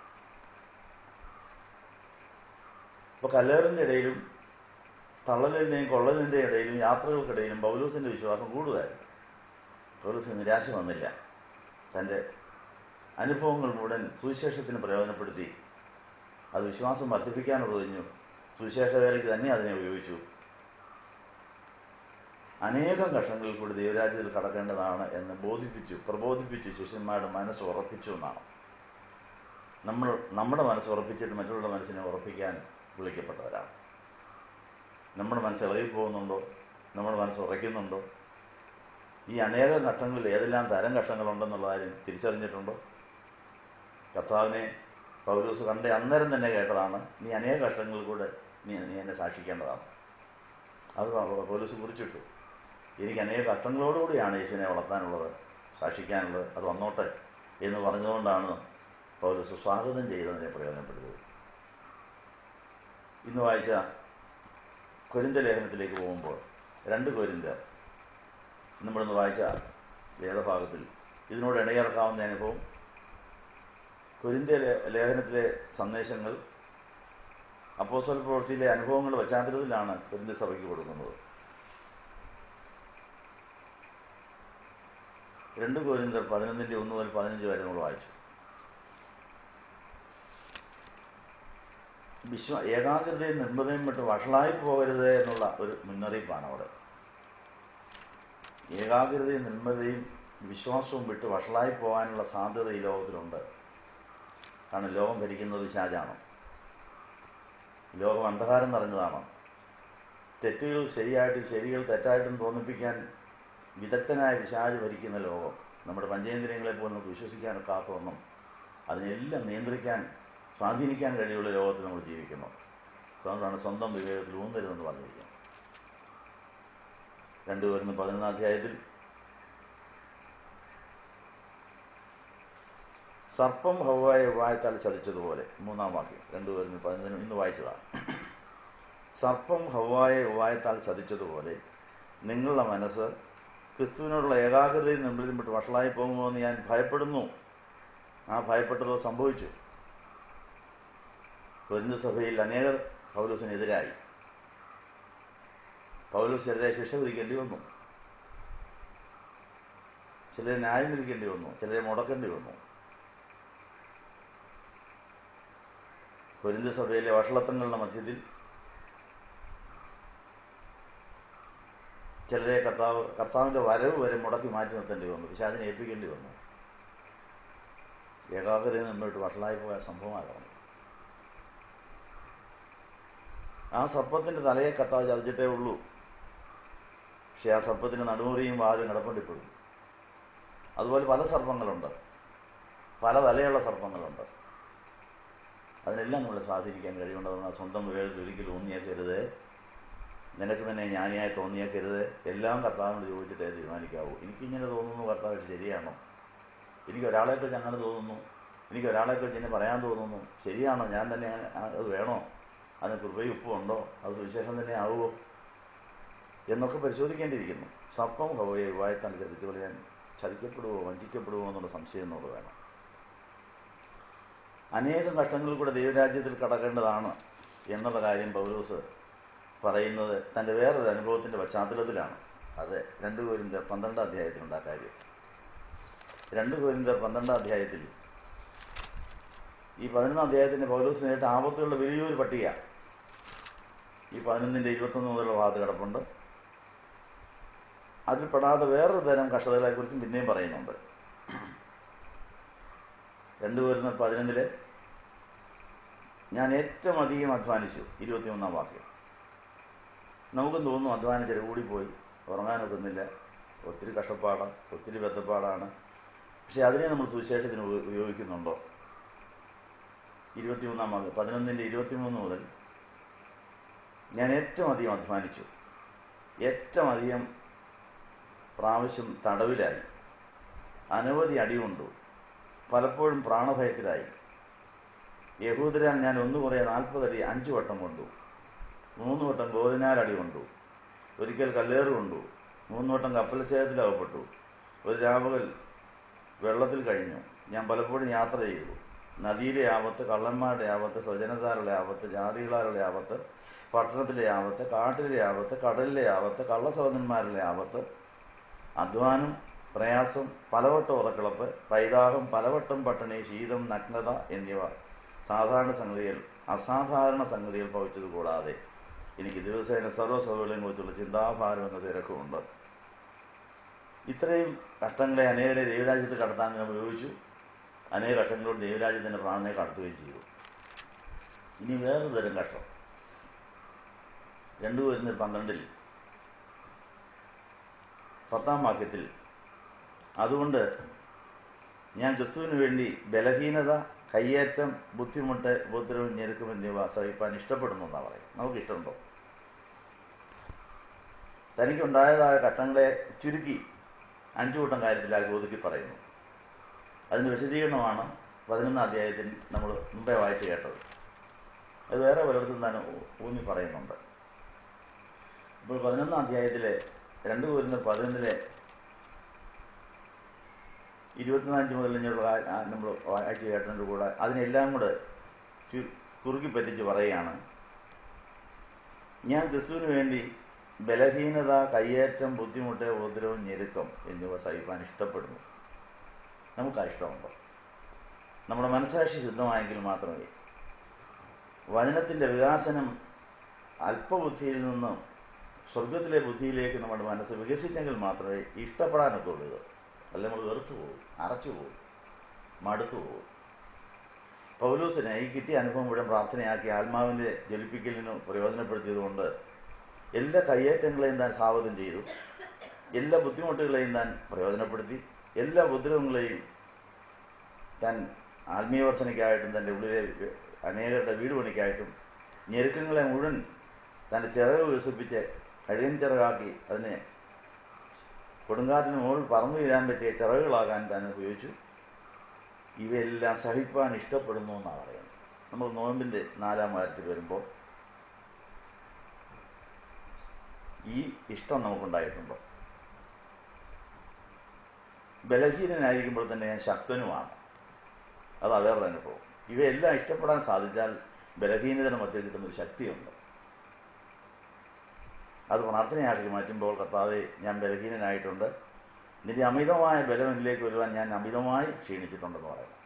അപ്പോൾ കല്ലേറിൻ്റെ ഇടയിലും തള്ളലിൻ്റെയും കൊള്ളലിൻ്റെയും ഇടയിലും യാത്രകൾക്കിടയിലും പൗലോസിൻ്റെ വിശ്വാസം കൂടുതലായിരുന്നു. പൗലോസിന് നിരാശ വന്നില്ല. തൻ്റെ അനുഭവങ്ങൾ മുഴുവൻ സുവിശേഷത്തിന് പ്രയോജനപ്പെടുത്തി അത് വിശ്വാസം വർദ്ധിപ്പിക്കാനുള്ള തോന്നി. സുവിശേഷ വേലയ്ക്ക് തന്നെ അതിനെ ഉപയോഗിച്ചു. അനേകം കഷ്ടങ്ങളിൽ കൂടി ദൈവരാജ്യത്തിൽ കടക്കേണ്ടതാണ് എന്ന് പ്രബോധിപ്പിച്ചു. ശിഷ്യന്മാരുടെ മനസ്സ് ഉറപ്പിച്ചു എന്നാണ്. നമ്മുടെ മനസ്സ് ഉറപ്പിച്ചിട്ട് മറ്റുള്ളവരുടെ മനസ്സിനെ ഉറപ്പിക്കാൻ വിളിക്കപ്പെട്ടവരാണ്. നമ്മുടെ മനസ്സ് ഇളകിപ്പോകുന്നുണ്ടോ? നമ്മുടെ മനസ്സ് ഉറയ്ക്കുന്നുണ്ടോ? ഈ അനേകം ഘട്ടങ്ങളിൽ ഏതെല്ലാം തരം ഘട്ടങ്ങളുണ്ടെന്നുള്ള കാര്യം തിരിച്ചറിഞ്ഞിട്ടുണ്ടോ? കർത്താവിനെ പൗലോസ് കണ്ട അന്നേരം തന്നെ കേട്ടതാണ്, നീ അനേക ഘട്ടങ്ങളിൽ കൂടെ നീ എന്നെ സാക്ഷിക്കേണ്ടതാണ്. അത് പൗലോസ് കുറിച്ചിട്ടു. എനിക്ക് അനേക കഷ്ടങ്ങളോടുകൂടിയാണ് യേശുവിനെ വളർത്താനുള്ളത്, സാക്ഷിക്കാനുള്ളത്. അത് വന്നോട്ടെ എന്ന് പറഞ്ഞുകൊണ്ടാണ് പൗലോസ് സ്വാഗതം ചെയ്തതിനെ പ്രയോജനപ്പെടുന്നത്. ഇന്ന് വായിച്ച കൊരിന്ത്യർ ലേഖനത്തിലേക്ക് പോകുമ്പോൾ 2 കൊരിന്ത്യർ നമ്മളിന്ന് വായിച്ച വേദഭാഗത്തിൽ ഇതിനോട് ഇണയിറക്കാവുന്ന അനുഭവം, കൊരിന്ത്യർ ലേഖനത്തിലെ സന്ദേശങ്ങൾ അപ്പോസ്തല പ്രവൃത്തിയിലെ അനുഭവങ്ങളുടെ പശ്ചാത്തലത്തിലാണ് കൊരിന്ത്യർ സഭയ്ക്ക് കൊടുക്കുന്നത്. 2 കൊരിന്ത്യർ 11:1 മുതൽ 15 വരെ നമ്മൾ വായിച്ചു. ഏകാഗ്രതയും നിർമ്മതയും വിട്ട് വഷളായി പോകരുത് എന്നുള്ള ഒരു മുന്നറിയിപ്പാണ് അവിടെ. ഏകാഗ്രതയും നിർമ്മതയും വിശ്വാസവും വിട്ട് വഷളായി പോകാനുള്ള സാധ്യത ഈ ലോകത്തിലുണ്ട്. കാരണം ലോകം ഭരിക്കുന്നത് പിശാചാണ്. ലോകം അന്ധകാരം നിറഞ്ഞതാണ്. തെറ്റുകൾ ശരിയായിട്ടും ശരികൾ തെറ്റായിട്ടും തോന്നിപ്പിക്കാൻ വിദഗ്ധനായ പിശാച് ഭരിക്കുന്ന ലോകം. നമ്മുടെ പഞ്ചേന്ദ്രിയങ്ങളെ പോലും നമുക്ക് വിശ്വസിക്കാനൊക്കാത്തവണ്ണം അതിനെല്ലാം നിയന്ത്രിക്കാൻ സ്വാധീനിക്കാൻ കഴിയുള്ള ലോകത്തിൽ നമ്മൾ ജീവിക്കുന്നു. അതുകൊണ്ടാണ് സ്വന്തം വിവേകത്തിൽ ഊന്നരുതെന്ന് പറഞ്ഞിരിക്കുന്നത്. 2 കൊരിന്ത്യർ 11 അധ്യായത്തിൽ സർപ്പം ഹവ്വായെ ഉപായത്താൽ ചതിച്ചതുപോലെ, 3-ാം വാക്യം 2 കൊരിന്ത്യർ 11 ഇന്ന് വായിച്ചതാണ്. സർപ്പം ഹവ്വായെ ഉപായത്താൽ ചതിച്ചതുപോലെ നിങ്ങളുടെ മനസ്സ് ക്രിസ്തുവിനോടുള്ള ഏകാഗ്രതയും നിർമ്മലതയും വിട്ട് വഷളായി പോകുമോ എന്ന് ഞാൻ ഭയപ്പെടുന്നു. ആ ഭയപ്പെട്ടതോ സംഭവിച്ചു. കൊരിന്ത്യർ സഭയിൽ അനേകർ പൗലോസിനെതിരായി. പൗലോസിനെതിരെ ശിക്ഷ വിധിക്കേണ്ടി വന്നു. ചിലരെ ന്യായം വിധിക്കേണ്ടി വന്നു. ചിലരെ മുടക്കേണ്ടി വന്നു. കൊരിന്ത്യർ സഭയിലെ വഷളത്വങ്ങളുടെ മധ്യത്തിൽ ചിലരെ കർത്താവിൻ്റെ വരവ് വരെ മുടക്കി മാറ്റി നിർത്തേണ്ടി വന്നു. പിശാചിനെ ഏൽപ്പിക്കേണ്ടി വന്നു. ഏകാഗ്രതയിൽ നിന്നിട്ട് വഷളായി പോയ സംഭവമായിരുന്നു. ആ സർപ്പത്തിൻ്റെ തലയെ കർത്താവ് ചതിച്ചിട്ടേ ഉള്ളൂ. പക്ഷെ ആ സർപ്പത്തിന് നടുമുറിയും വാലും കിടപ്പണ്ടിപ്പെടും. അതുപോലെ പല സർപ്പങ്ങളുണ്ട്, പല തലയുള്ള സർപ്പങ്ങളുണ്ട്. അതിനെല്ലാം നമ്മളെ സ്വാധീനിക്കാൻ കഴിവുണ്ടെന്ന് സ്വന്തം വിവേകത്തിൽ ഒരിക്കലും ഊന്നിയേക്കരുത്. നിനക്ക് തന്നെ ജ്ഞാനിയായി തോന്നിയേക്കരുത്. എല്ലാം കർത്താവിനോട് ചോദിച്ചിട്ടേ തീരുമാനിക്കാവൂ. എനിക്കിങ്ങനെ തോന്നുന്നു, കർത്താവ് ശരിയാണോ? എനിക്കൊരാളെക്കുറിച്ച് അങ്ങനെ തോന്നുന്നു, എനിക്കൊരാളെക്കുറിച്ച് എന്നെ പറയാൻ തോന്നുന്നു, ശരിയാണോ? ഞാൻ തന്നെ അത് വേണോ? അതിന് കൃപയും ഉപ്പുണ്ടോ? അത് സുവിശേഷം തന്നെ ആവുമോ എന്നൊക്കെ പരിശോധിക്കേണ്ടിയിരിക്കുന്നു. സർപ്പം ഹവ്വായെ ഉപായത്താൽ ചതിച്ചതുപോലെ ഞാൻ ചതിക്കപ്പെടുവോ വഞ്ചിക്കപ്പെടുവോ എന്നുള്ള സംശയം എന്നോട് വേണം. അനേകം കഷ്ടങ്ങളിൽ കൂടെ ദൈവരാജ്യത്തിൽ കടക്കേണ്ടതാണ് എന്നുള്ള കാര്യം പൗലോസ് പറയുന്നത് തൻ്റെ വേറൊരു അനുഭവത്തിൻ്റെ പശ്ചാത്തലത്തിലാണ്. അത് 2 കൊരിന്ത്യർ 12 അധ്യായത്തിലുണ്ട് ആ കാര്യം. 2 കൊരിന്ത്യർ 12 അധ്യായത്തിൽ ഈ 11 അധ്യായത്തിൻ്റെ പൗലോസ് നേരിട്ട ആപത്തുകളുടെ വലിയൊരു പട്ടിക ഈ 11:21 മുതലുള്ള ഭാഗത്ത് കിടപ്പുണ്ട്. അതിൽ പെടാതെ വേറൊരു തരം കഷ്ടതകളെക്കുറിച്ചും പിന്നെയും പറയുന്നുണ്ട്. 2 കൊരിന്ത്യർ 11 ഞാൻ ഏറ്റവും അധികം അധ്വാനിച്ചു, 21-ാം വാക്യം. നമുക്കും തോന്നും അധ്വാനിച്ചിട്ട് കൂടിപ്പോയി, ഉറങ്ങാനൊക്കുന്നില്ല, ഒത്തിരി കഷ്ടപ്പാടാണ്, ഒത്തിരി ബദ്ധപ്പാടാണ്. പക്ഷെ അതിനെ നമ്മൾ സുവിശേഷത്തിന് ഉപയോഗിക്കുന്നുണ്ടോ? 23-ാം വാക്യം 11:23 മുതൽ ഞാൻ ഏറ്റവും അധികം അധ്വാനിച്ചു, ഏറ്റവും അധികം പ്രാവശ്യം തടവിലായി, അനവധി അടികൊണ്ടു, പലപ്പോഴും പ്രാണഭയത്തിലായി. യഹൂദരാൽ ഞാൻ ഒന്നുകുറെ 40 അടി 5 വട്ടം കൊണ്ടു, 3 വട്ടം ഗോലിനാൽ കൊണ്ടു, ഒരിക്കൽ കല്ലേറ് കൊണ്ടു, 3 വട്ടം കപ്പൽസേതത്തിലകപ്പെട്ടു, ഒരു രാപകൽ വെള്ളത്തിൽ കഴിഞ്ഞു. ഞാൻ പലപ്പോഴും യാത്ര ചെയ്തു. നദിയിലെ ആപത്ത്, കള്ളന്മാരുടെ ആപത്ത്, സ്വജനതാരുടെ ആപത്ത്, ജാതികളാരുടെ ആപത്ത്, പട്ടണത്തിലെ ആപത്ത്, കാട്ടിലെ ആപത്ത്, കടലിലെ ആപത്ത്, കള്ളസഹോദരന്മാരുടെ ആപത്ത്, അധ്വാനം, പ്രയാസം, പലവട്ടം ഉറക്കിളപ്പ്, പൈതാഹം, പലവട്ടം പട്ടിണി, ശീതം, നഗ്നത എന്നിവ സാധാരണ സംഗതികൾ അസാധാരണ സംഗതികൾ ഭവിച്ചത് കൂടാതെ എനിക്ക് ദിവസേന സർവ്വസഭകളെയും കുറിച്ചുള്ള ചിന്താഭാരം എന്ന തിരക്കുമുണ്ട്. ഇത്രയും കഷ്ടങ്ങളെ അനേകരെ ദൈവരാജ്യത്ത് കടത്താൻ ഞാൻ ഉപയോഗിച്ചു. അനേക കഷ്ടങ്ങളോട് ദൈവരാജ്യത്തിൻ്റെ പ്രാണനെ കടത്തുകയും ചെയ്തു. ഇനി വേറൊരു തരം കഷ്ടം 2 കൊരിന്ത്യർ 12 10-ാം വാക്യത്തിൽ അതുകൊണ്ട് ഞാൻ ക്രിസ്തുവിന് വേണ്ടി ബലഹീനത, കയ്യേറ്റം, ബുദ്ധിമുട്ട്, ഉപദ്രവം, ഞെരുക്കം എന്നിവ സഹിപ്പാൻ ഇഷ്ടപ്പെടുന്നു എന്നാണ് പറയും. നമുക്കിഷ്ടമുണ്ടോ? തനിക്കുണ്ടായതായ കഷ്ടങ്ങളെ ചുരുക്കി 5 കൂട്ടം കാര്യത്തിലാക്കി ഒതുക്കി പറയുന്നു. അതിൻ്റെ വിശദീകരണമാണ് 11-ാം അധ്യായത്തിൽ നമ്മൾ മുമ്പേ വായിച്ച് കേട്ടത്. അത് വേറെ പലയിടത്തും തന്നെ ഊന്നി പറയുന്നുണ്ട്. ഇപ്പോൾ 11-ാം അധ്യായത്തിലെ 2 കൊരിന്ത്യർ 11 24 മുതൽ നമ്മൾ വായിച്ച് കേട്ടതിൻ്റെ കൂടെ അതിനെല്ലാം കൂടെ കുറുക്കി പറ്റിച്ച് പറയുകയാണ്. ഞാൻ ക്രിസ്തുവിന് വേണ്ടി ബലഹീനത, കയ്യേറ്റം, ബുദ്ധിമുട്ട്, ഉപദ്രവം, ഞെരുക്കം എന്നിവ സഹിപ്പാൻ ഇഷ്ടപ്പെടുന്നു. നമുക്ക് ഇഷ്ടമുണ്ടോ? നമ്മുടെ മനസ്സാക്ഷി ശുദ്ധമായെങ്കിൽ മാത്രമേ വചനത്തിൻ്റെ വികാസനം അല്പബുദ്ധിയിൽ നിന്നും സ്വർഗത്തിലെ ബുദ്ധിയിലേക്ക് നമ്മുടെ മനസ്സ് വികസിച്ചെങ്കിൽ മാത്രമേ ഇഷ്ടപ്പെടാനൊക്കെ ഉള്ളൂ. ഇത് അല്ല നമ്മൾ വെറുത്തു പോകും, അറച്ചു പോകും, മടുത്തു പോകും. പൗലോസിനെ ഈ കിട്ടിയ അനുഭവം മുഴുവൻ പ്രാർത്ഥനയാക്കി ആത്മാവിൻ്റെ ജ്വലിപ്പിക്കലിന് പ്രയോജനപ്പെടുത്തിയതുകൊണ്ട് എല്ലാ കയ്യേറ്റങ്ങളെയും താൻ സ്വാഗതം ചെയ്തു, എല്ലാ ബുദ്ധിമുട്ടുകളെയും താൻ പ്രയോജനപ്പെടുത്തി, എല്ലാ ഉപദ്രവങ്ങളെയും താൻ ആത്മീയവർദ്ധനയ്ക്കായിട്ടും തൻ്റെ ഉള്ളിലെ അനേകരുടെ വീട് പണിക്കായിട്ടും ഞെരുക്കങ്ങളെ മുഴുവൻ തൻ്റെ ചിറക് വികസിപ്പിച്ച് കഴുകൻ ചിറകാക്കി അതിനെ കൊടുങ്കാറ്റിന് മുകളിൽ പറന്നു വീരാൻ പറ്റിയ ചിറകുകളാകാൻ താൻ ഉപയോഗിച്ചു. ഇവയെല്ലാം സഹിപ്പാൻ ഇഷ്ടപ്പെടുന്നു എന്നാണ് പറയുന്നത്. നമ്മൾ നോയമ്പിൻ്റെ 4-ാം വാരത്തിൽ വരുമ്പോൾ ഈ ഇഷ്ടം നമുക്കുണ്ടായിട്ടുണ്ടോ? ബലഹീനനായിരിക്കുമ്പോൾ തന്നെ ഞാൻ ശക്തനുമാണ്. അത് വേറൊരു അനുഭവം. ഇവയെല്ലാം ഇഷ്ടപ്പെടാൻ സാധിച്ചാൽ ബലഹീനതയുടെ മധ്യ കിട്ടുന്നൊരു ശക്തിയുണ്ട്. അത് പ്രാർത്ഥനയാക്കി മാറ്റുമ്പോൾ, കർത്താവേ, ഞാൻ ബലഹീനനായിട്ടുണ്ട്, നിന്റെ അമിതമായ ബലം എന്നിലേക്ക് വരുവാൻ ഞാൻ അമിതമായി ക്ഷീണിച്ചിട്ടുണ്ടെന്ന് പറയണം.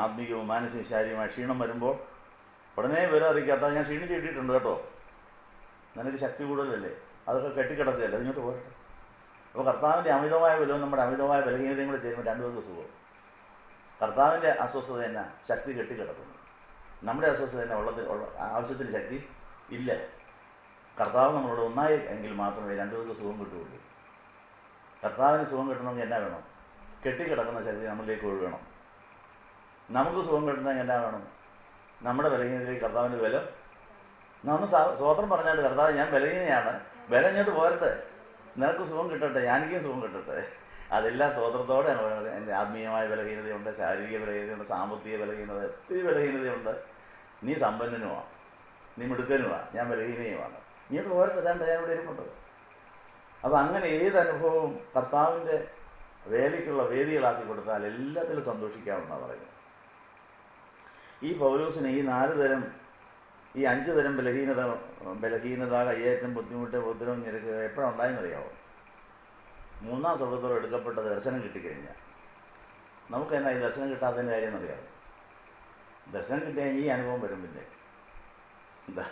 ആത്മീയവും മാനസികവും ശാരീരികമായ ക്ഷീണം വരുമ്പോൾ ഉടനെ വിവരം അറിയിക്കാത്ത ഞാൻ ക്ഷീണിച്ച് കിട്ടിയിട്ടുണ്ട് കേട്ടോ, നിനക്ക് ശക്തി കൂടുതലല്ലേ, അതൊക്കെ കെട്ടിക്കിടക്കുകയല്ലേ, അതിങ്ങോട്ട് പോരട്ടെ. അപ്പോൾ കർത്താവിൻ്റെ അമിതമായ ബലവും നമ്മുടെ അമിതമായ ബലഹീനതയും കൂടെ ചേരുമ്പോൾ രണ്ടുപേർക്ക് സുഖം. കർത്താവിൻ്റെ അസ്വസ്ഥത തന്നെ ശക്തി കെട്ടിക്കിടക്കുന്നു, നമ്മുടെ അസ്വസ്ഥത തന്നെ ആവശ്യത്തിന് ശക്തി ഇല്ല. കർത്താവ് നമ്മളോട് ഒന്നായി എങ്കിൽ മാത്രമേ രണ്ടുപേർക്ക് സുഖം കിട്ടുകയുള്ളൂ. കർത്താവിന് സുഖം കിട്ടണമെങ്കിൽ എന്നാ വേണം? കെട്ടിക്കിടക്കുന്ന ശക്തി നമ്മളിലേക്ക് ഒഴുകണം. നമുക്ക് സുഖം കിട്ടണമെങ്കിൽ എന്നാ വേണം? നമ്മുടെ ബലഹീനതയിലേക്ക് കർത്താവിൻ്റെ ബലം. നമ്മൾ സ്വോത്രം പറഞ്ഞാൽ, കർത്താവ് ഞാൻ ബലഹീനയാണ്, ബലം ഇങ്ങോട്ട് പോരട്ടെ, നിനക്ക് സുഖം കിട്ടട്ടെ, എനിക്കും സുഖം കിട്ടട്ടെ. അതെല്ലാം സ്വോത്രത്തോടെയാണ് പറയുന്നത്. എൻ്റെ ആത്മീയമായ ബലഹീനതയുണ്ട്, ശാരീരിക ബലഹീനതയുണ്ട്, സാമ്പത്തിക ബലഹീനത, ഒത്തിരി ബലഹീനതയുണ്ട്. നീ സമ്പന്നനുമാണ്, നീ മിടുക്കനുമാണ്, ഞാൻ ബലഹീനയുമാണ്, ഇങ്ങോട്ട് പോരട്ടെ, ഞാൻ ഇവിടെ ഇരിപ്പുണ്ട്. അപ്പം അങ്ങനെ ഏത് അനുഭവവും കർത്താവിൻ്റെ വേലയ്ക്കുള്ള വേദികളാക്കി കൊടുത്താൽ എല്ലാത്തിലും സന്തോഷിക്കാമെന്നാണ് പറയുന്നത്. ഈ പൗലോസിന് ഈ 4 തരം, ഈ 5 തരം ബലഹീനത, കയ്യേറ്റം, ബുദ്ധിമുട്ട്, ഉപദ്രവം, ഞെരുക്ക് എപ്പോഴാണ് ഉണ്ടായെന്നറിയാമോ? 3-ാം സ്വർഗ്ഗത്തോളം എടുക്കപ്പെട്ട ദർശനം കിട്ടിക്കഴിഞ്ഞാൽ. നമുക്ക് എന്നാ ഈ ദർശനം കിട്ടാത്തതിൻ്റെ കാര്യം എന്നറിയാമോ? ദർശനം കിട്ടിയാൽ ഈ അനുഭവം വരും. പിന്നെ എന്താ,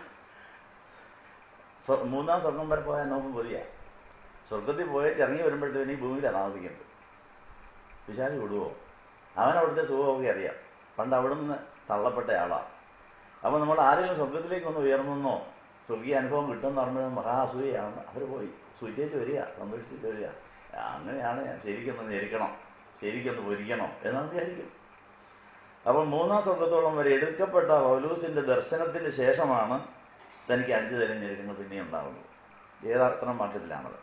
3-ാം സ്വർഗം വരെ പോയാൽ നമുക്ക് പൊതിയാ. സ്വർഗത്തിൽ പോയിട്ട് ഇറങ്ങി വരുമ്പോഴത്തേന് ഈ ഭൂമിയിലാണ് താമസിക്കേണ്ടത്. പിശാച് വിടുവോ? അവനവിടുത്തെ സുഖമൊക്കെ അറിയാം. പണ്ട് അവിടെ നിന്ന് തള്ളപ്പെട്ട ആളാണ്. അപ്പോൾ നമ്മൾ ആരെങ്കിലും സ്വർഗത്തിലേക്കൊന്ന് ഉയർന്നെന്നോ സ്വർഗീയ അനുഭവം കിട്ടുമെന്ന് പറയുമ്പോൾ മഹാ അസൂയയാണ്. അവർ പോയി സൂചിച്ച് വരിക, സന്തോഷിച്ച് വരിക. അങ്ങനെയാണ് ഞാൻ ശരിക്കൊന്ന് ഞെരിക്കണം, ശരിക്കൊന്ന് പൊരിക്കണം എന്ന് വിചാരിക്കും. അപ്പം 3-ാം സ്വർഗത്തോളം വരെ എടുക്കപ്പെട്ട പൗലോസിൻ്റെ ദർശനത്തിന് ശേഷമാണ് തനിക്ക് 5 തരം ഞെരുക്കങ്ങൾ പിന്നെ ഉണ്ടാകുന്നത്. ഏതാർത്ഥം മാറ്റത്തിലാണത്.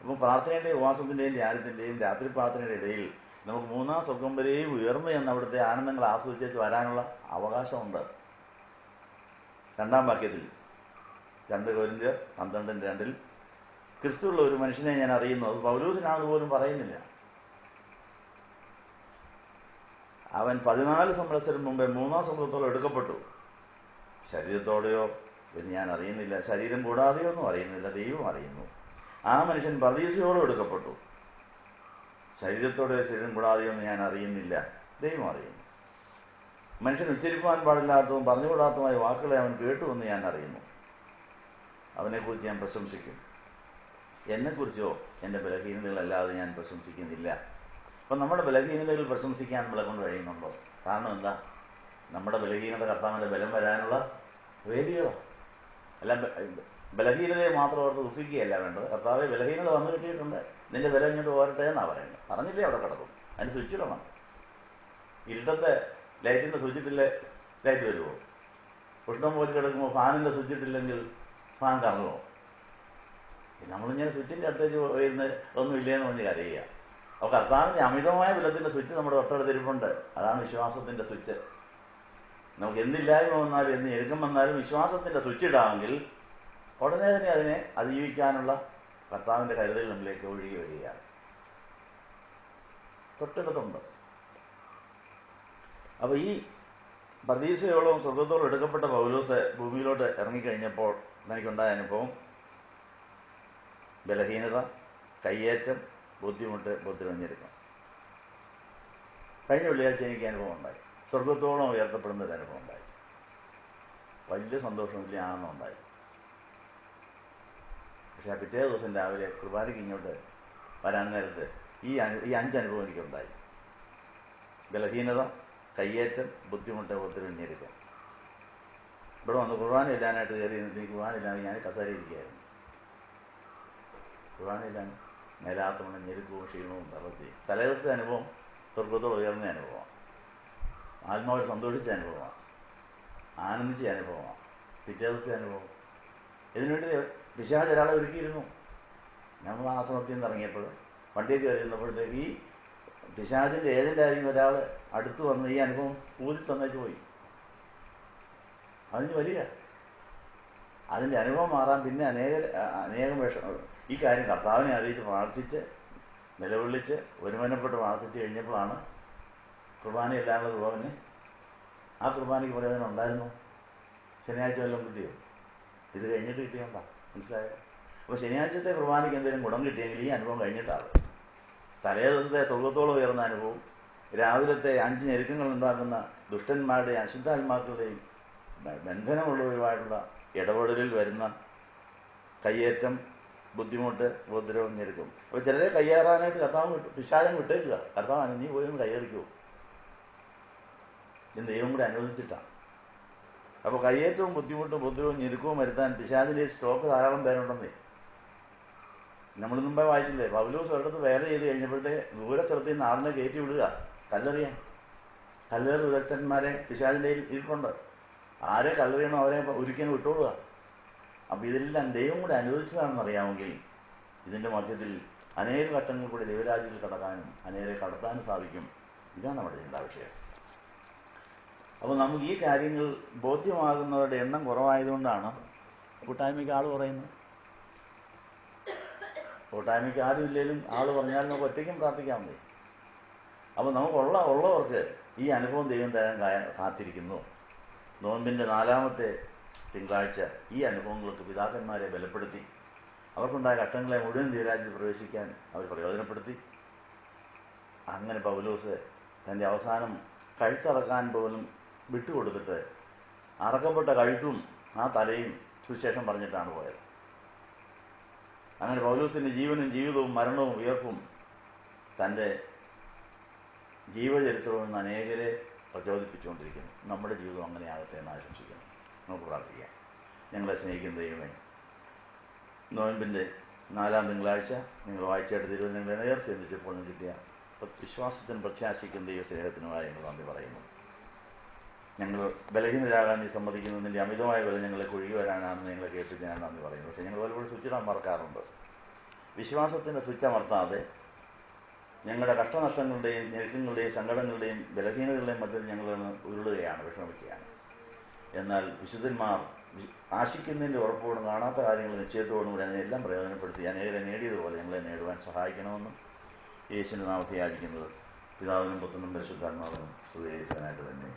അപ്പം പ്രാർത്ഥനയുടെയും ഉപവാസത്തിൻ്റെയും ധ്യാനത്തിൻ്റെയും രാത്രി പ്രാർത്ഥനയുടെ ഇടയിൽ നമുക്ക് 3-ാം സ്വർഗം വരെയും ഉയർന്നു എന്ന് അവിടുത്തെ ആനന്ദങ്ങൾ ആസ്വദിച്ച് വരാനുള്ള അവകാശമുണ്ട്. 2-ാം വാക്യത്തിൽ 2 കൊരിന്ത്യർ 12:2 ക്രിസ്തുവുള്ള ഒരു മനുഷ്യനെ ഞാൻ അറിയുന്നു, അത് പൗലോസിനാണെന്ന് പോലും പറയുന്നില്ല. അവൻ 14 സംവത്സരം മുമ്പേ 3-ാം സ്വർഗത്തോളം എടുക്കപ്പെട്ടു. ശരീരത്തോടെയോ എന്ന് ഞാൻ അറിയുന്നില്ല, ശരീരം കൂടാതെയോ ഒന്നും അറിയുന്നില്ല, ദൈവം അറിയുന്നു. ആ മനുഷ്യൻ പർദീസയോടെ എടുക്കപ്പെട്ടു. ശരീരത്തോടെ ശരീരം കൂടാതെയോ എന്ന് ഞാൻ അറിയുന്നില്ല, ദൈവം അറിയുന്നു. മനുഷ്യൻ ഉച്ചരിപ്പാൻ പാടില്ലാത്തതും പറഞ്ഞുകൂടാത്തതുമായ വാക്കുകളെ അവൻ കേട്ടുവെന്ന് ഞാൻ അറിയുന്നു. അവനെക്കുറിച്ച് ഞാൻ പ്രശംസിക്കും. എന്നെക്കുറിച്ചോ എൻ്റെ ബലഹീനതകളല്ലാതെ ഞാൻ പ്രശംസിക്കുന്നില്ല. അപ്പം നമ്മുടെ ബലഹീനതകൾ പ്രശംസിക്കാൻ നമ്മളെ കൊണ്ട് കഴിയുന്നുണ്ടോ? കാരണം എന്താ? നമ്മുടെ ബലഹീനത കർത്താവിൻ്റെ ബലം വരാനുള്ള വേദികളാണ്. അല്ല, ബലഹീനതയെ മാത്രം ഓർത്ത് ദുഃഖിക്കുകയല്ല വേണ്ടത്. കർത്താവെ, ബലഹീനത വന്നു കിട്ടിയിട്ടുണ്ട്, നിന്റെ ബലം ഇങ്ങോട്ട് പോരട്ടെ എന്നാണ് പറയുന്നത്. പറഞ്ഞില്ലേ അവിടെ കിടക്കും. അതിന് സ്വിച്ചിടണം. ഇരുട്ടത്തെ ലൈറ്റിൻ്റെ സ്വിച്ചിട്ടില്ലേ ലൈറ്റ് വരുമോ? ഉഷ്ണം പോയി കിടക്കുമ്പോൾ ഫാനിൻ്റെ സ്വിച്ചിട്ടില്ലെങ്കിൽ ഫാൻ കറങ്ങുമോ? നമ്മളിങ്ങനെ സ്വിച്ചിൻ്റെ അടുത്തേക്ക് വരുന്ന ഒന്നുമില്ലേന്ന് പറഞ്ഞ് കരയുക. അപ്പോൾ കർത്താവിൻ്റെ അമിതമായ ബലത്തിൻ്റെ സ്വിച്ച് നമ്മുടെ തൊട്ടടുത്തിരിപ്പുണ്ട്. അതാണ് വിശ്വാസത്തിൻ്റെ സ്വിച്ച്. നമുക്ക് എന്തില്ലായ്മ വന്നാലും എന്ന് ഞെരുക്കം വന്നാലും വിശ്വാസത്തിൻ്റെ സ്വിച്ച് ഇടാമെങ്കിൽ ഉടനെ തന്നെ അതിനെ അതിജീവിക്കാനുള്ള കർത്താവിൻ്റെ കരുതൽ നമ്മിലേക്ക് ഒഴുകി വരികയാണ്. തൊട്ടടുത്തുണ്ട്. അപ്പോൾ ഈ പർദീസയോളം സ്വർഗത്തോളം എടുക്കപ്പെട്ട പൗലോസ് ഭൂമിയിലോട്ട് ഇറങ്ങിക്കഴിഞ്ഞപ്പോൾ എനിക്കുണ്ടായ അനുഭവം ബലഹീനത, കയ്യേറ്റം, ബുദ്ധിമുട്ട്, ബുദ്ധിമുഞ്ഞെടുക്കും. കഴിഞ്ഞ വെള്ളിയാഴ്ച എനിക്ക് അനുഭവം ഉണ്ടായി. സ്വർഗത്തോളം ഉയർത്തപ്പെടുന്നൊരു അനുഭവം ഉണ്ടായി. വലിയ സന്തോഷം, വലിയ ആനന്ദം ഉണ്ടായി. പക്ഷെ ആ പിറ്റേ ദിവസം രാവിലെ കുർബാനയ്ക്ക് ഇങ്ങോട്ട് വരാൻ നേരത്ത് ഈ 5 അനുഭവം എനിക്കുണ്ടായി. ബലഹീനത, കയ്യേറ്റം, ബുദ്ധിമുട്ട്, ബുദ്ധിമുഞ്ഞെടുക്കും. ഇവിടെ വന്ന് കുർബാന ഇല്ലാനായിട്ട് കയറി നിന്നിട്ട് കുർബാന ഇല്ലാതെ ഞാൻ കസേരയിരിക്കുകയായിരുന്നു. കുർബാന ഇല്ലാൻ മേലാത്തമണം, ഞെരുക്കവും ക്ഷീണവും തളർച്ചയും. തലേദിവസത്തെ അനുഭവം സ്വർഗത്തോട് ഉയർന്ന അനുഭവമാണ്. ആത്മാവിൽ സന്തോഷിച്ച അനുഭവമാണ്, ആനന്ദിച്ച അനുഭവമാണ്. പിറ്റേ ദിവസത്തെ അനുഭവം ഇതിനുവേണ്ടി പിശാച് ഒരാളെ ഒരുക്കിയിരുന്നു. നമ്മൾ ആശ്രമത്തിൽ നിന്ന് ഇറങ്ങിയപ്പോൾ വണ്ടിയിൽ കയറി ഇരുന്നപ്പോഴത്തേക്ക് ഈ പിശാചിൻ്റെ ഏജൻ്റായിരിക്കും ഒരാൾ അടുത്ത് വന്ന് ഈ അനുഭവം ഊതി തന്നേക്ക് പോയി. അതിന് വലിയ അതിൻ്റെ അനുഭവം മാറാൻ പിന്നെ അനേകം ഈ കാര്യം കർത്താവിനെ അറിയിച്ച് പ്രാർത്ഥിച്ച് നിലവിളിച്ച് ഒരുമനപ്പെട്ട് പ്രാർത്ഥിച്ച് കഴിഞ്ഞപ്പോഴാണ് കുർബാനയില്ലാനുള്ള കുർബാന. ആ കുർബാനയ്ക്ക് പ്രയോജനം ഉണ്ടായിരുന്നു. ശനിയാഴ്ച വല്ലതും കിട്ടിയോ? ഇത് കഴിഞ്ഞിട്ട് കിട്ടിയോണ്ടാ, മനസ്സിലായോ? അപ്പോൾ ശനിയാഴ്ചത്തെ കുർബാനയ്ക്ക് എന്തെങ്കിലും ഗുണം കിട്ടിയെങ്കിൽ ഈ അനുഭവം കഴിഞ്ഞിട്ടാണ്. തലേ ദിവസത്തെ സ്വർഗത്തോളം ഉയർന്ന അനുഭവവും രാവിലത്തെ 5 ഞെരുക്കങ്ങൾ ഉണ്ടാക്കുന്ന ദുഷ്ടന്മാരുടെയും അശുദ്ധാത്മാക്കളുടെയും ബന്ധനമുള്ളവരുമായിട്ടുള്ള ഇടപെടലിൽ വരുന്ന കയ്യേറ്റം, ബുദ്ധിമുട്ട്, ഉപദ്രവം, ഞെരുക്കും. അപ്പോൾ ചിലരെ കയ്യേറാനായിട്ട് കർത്താവ് പിശാചൻ വിട്ടേക്കുക. കർത്താവ് നീ പോയി ഒന്ന് കയ്യേറിക്കുമോ എന്ന് ദൈവം കൂടെ അനുവദിച്ചിട്ടാണ്. അപ്പോൾ കയ്യേറ്റവും ബുദ്ധിമുട്ടും ഉപദ്രവവും ഞെരുക്കവും വരുത്താൻ പിശാചിൻ്റെ സ്റ്റോക്ക് ധാരാളം പേരുണ്ടെന്നേ. നമ്മൾ മുമ്പേ വായിച്ചില്ലേ, പൗലോസ് ഒരിടത്ത് വേല ചെയ്ത് കഴിഞ്ഞപ്പോഴത്തെ ദൂരസ്ഥലത്തിൽ നിന്ന് ആളിനെ കയറ്റി വിടുക കല്ലെറിയാൻ. കല്ലേറ് വിദഗ്ധന്മാരെ പിശാചിൻ്റെ ഇരിപ്പുണ്ട്. ആരെ കല്ലെറിയണോ അവരെ ഒരിക്കലും വിട്ടോളുക. അപ്പോൾ ഇതെല്ലാം ദൈവം കൂടെ അനുവദിച്ചതാണെന്ന് അറിയാമെങ്കിൽ ഇതിൻ്റെ മധ്യത്തിൽ അനേക ഘട്ടങ്ങൾ കൂടി ദൈവരാജ്യത്തിൽ കടക്കാനും അനേകരെ കടത്താനും സാധിക്കും. ഇതാണ് നമ്മുടെ ചിന്താവിഷയം. അപ്പോൾ നമുക്ക് ഈ കാര്യങ്ങൾ ബോധ്യമാകുന്നവരുടെ എണ്ണം കുറവായതുകൊണ്ടാണ് കൂട്ടായ്മയ്ക്ക് ആൾ കുറയുന്നത്. കൂട്ടായ്മയ്ക്ക് ആരും ഇല്ലെങ്കിലും ആൾ പറഞ്ഞാൽ നമുക്ക് ഒറ്റയ്ക്കും പ്രാർത്ഥിക്കാമേ. അപ്പോൾ ഉള്ളവർക്ക് ഈ അനുഭവം ദൈവം തരാൻ കാത്തിരിക്കുന്നു. നോമ്പിൻ്റെ 4ാമത്തെ തിങ്കളാഴ്ച ഈ അനുഭവങ്ങൾക്ക് പിതാക്കന്മാരെ ബലപ്പെടുത്തി അവർക്കുണ്ടായ ഘട്ടങ്ങളെ മുഴുവൻ ദൈവരാജ്യത്തിൽ പ്രവേശിക്കാൻ അവർ പ്രയോജനപ്പെടുത്തി. അങ്ങനെ പൗലോസ് തൻ്റെ അവസാനം കഴുത്തറക്കാൻ പോലും വിട്ടുകൊടുത്തിട്ട് അറക്കപ്പെട്ട കഴുത്തും ആ തലയും സുവിശേഷം പറഞ്ഞിട്ടാണ് പോയത്. അങ്ങനെ പൗലോസിൻ്റെ ജീവനും ജീവിതവും മരണവും ഉയർപ്പും തൻ്റെ ജീവചരിത്രവും ഇന്ന് അനേകരെ പ്രചോദിപ്പിച്ചുകൊണ്ടിരിക്കുന്നു. നമ്മുടെ ജീവിതം അങ്ങനെ ആകട്ടെ എന്ന് ആശംസിക്കുന്നു. നമുക്ക് പ്രാർത്ഥിക്കാം. ഞങ്ങളെ സ്നേഹിക്കുന്ന ദൈവമേ, നോയമ്പിൻ്റെ 4ാം തിങ്കളാഴ്ച നിങ്ങൾ വായിച്ചെടുത്ത് തിരുവനന്തപുരം നേർച്ച എന്നിട്ടിപ്പോൾ കിട്ടിയ വിശ്വാസത്തിന് പ്രത്യാശിക്കുന്ന ദൈവ സ്നേഹത്തിനുമായി ഞങ്ങൾ നന്ദി പറയുന്നു. ഞങ്ങൾ ബലഹീനരാകാൻ നീ സമ്മതിക്കുന്നതിൻ്റെ അമിതമായ വില ഞങ്ങളെ ഒഴുകി വരാനാണെന്ന് ഞങ്ങളെ കേട്ട് ഞാൻ നന്ദി പറയുന്നു. പക്ഷേ ഞങ്ങൾ പലപ്പോഴും സ്വിച്ചിടാൻ മറക്കാറുണ്ട്. വിശ്വാസത്തിൻ്റെ സ്വിച്ച് അമർത്താതെ ഞങ്ങളുടെ കഷ്ടനഷ്ടങ്ങളുടെയും ഞെരുക്കങ്ങളുടെയും സങ്കടങ്ങളുടെയും ബലഹീനതകളുടെയും മധ്യത്തിൽ ഞങ്ങൾ ഉരുളുകയാണ്, വിഷമിക്കുകയാണ്. എന്നാൽ വിശുദ്ധന്മാർ ആശിക്കുന്നതിൻ്റെ ഉറപ്പോടും കാണാത്ത കാര്യങ്ങൾ നിശ്ചയത്തോടും കൂടി അതിനെല്ലാം പ്രയോജനപ്പെടുത്തി അനേകരെ നേടിയതുപോലെ ഞങ്ങളെ നേടുവാൻ സഹായിക്കണമെന്നും യേശുവിൻ്റെ നാമത്തിൽ യാചിക്കുന്നത് പിതാവിനും പുത്രനും പരിശുദ്ധാത്മാവിനും സ്തുതിയായിട്ട് തന്നെ.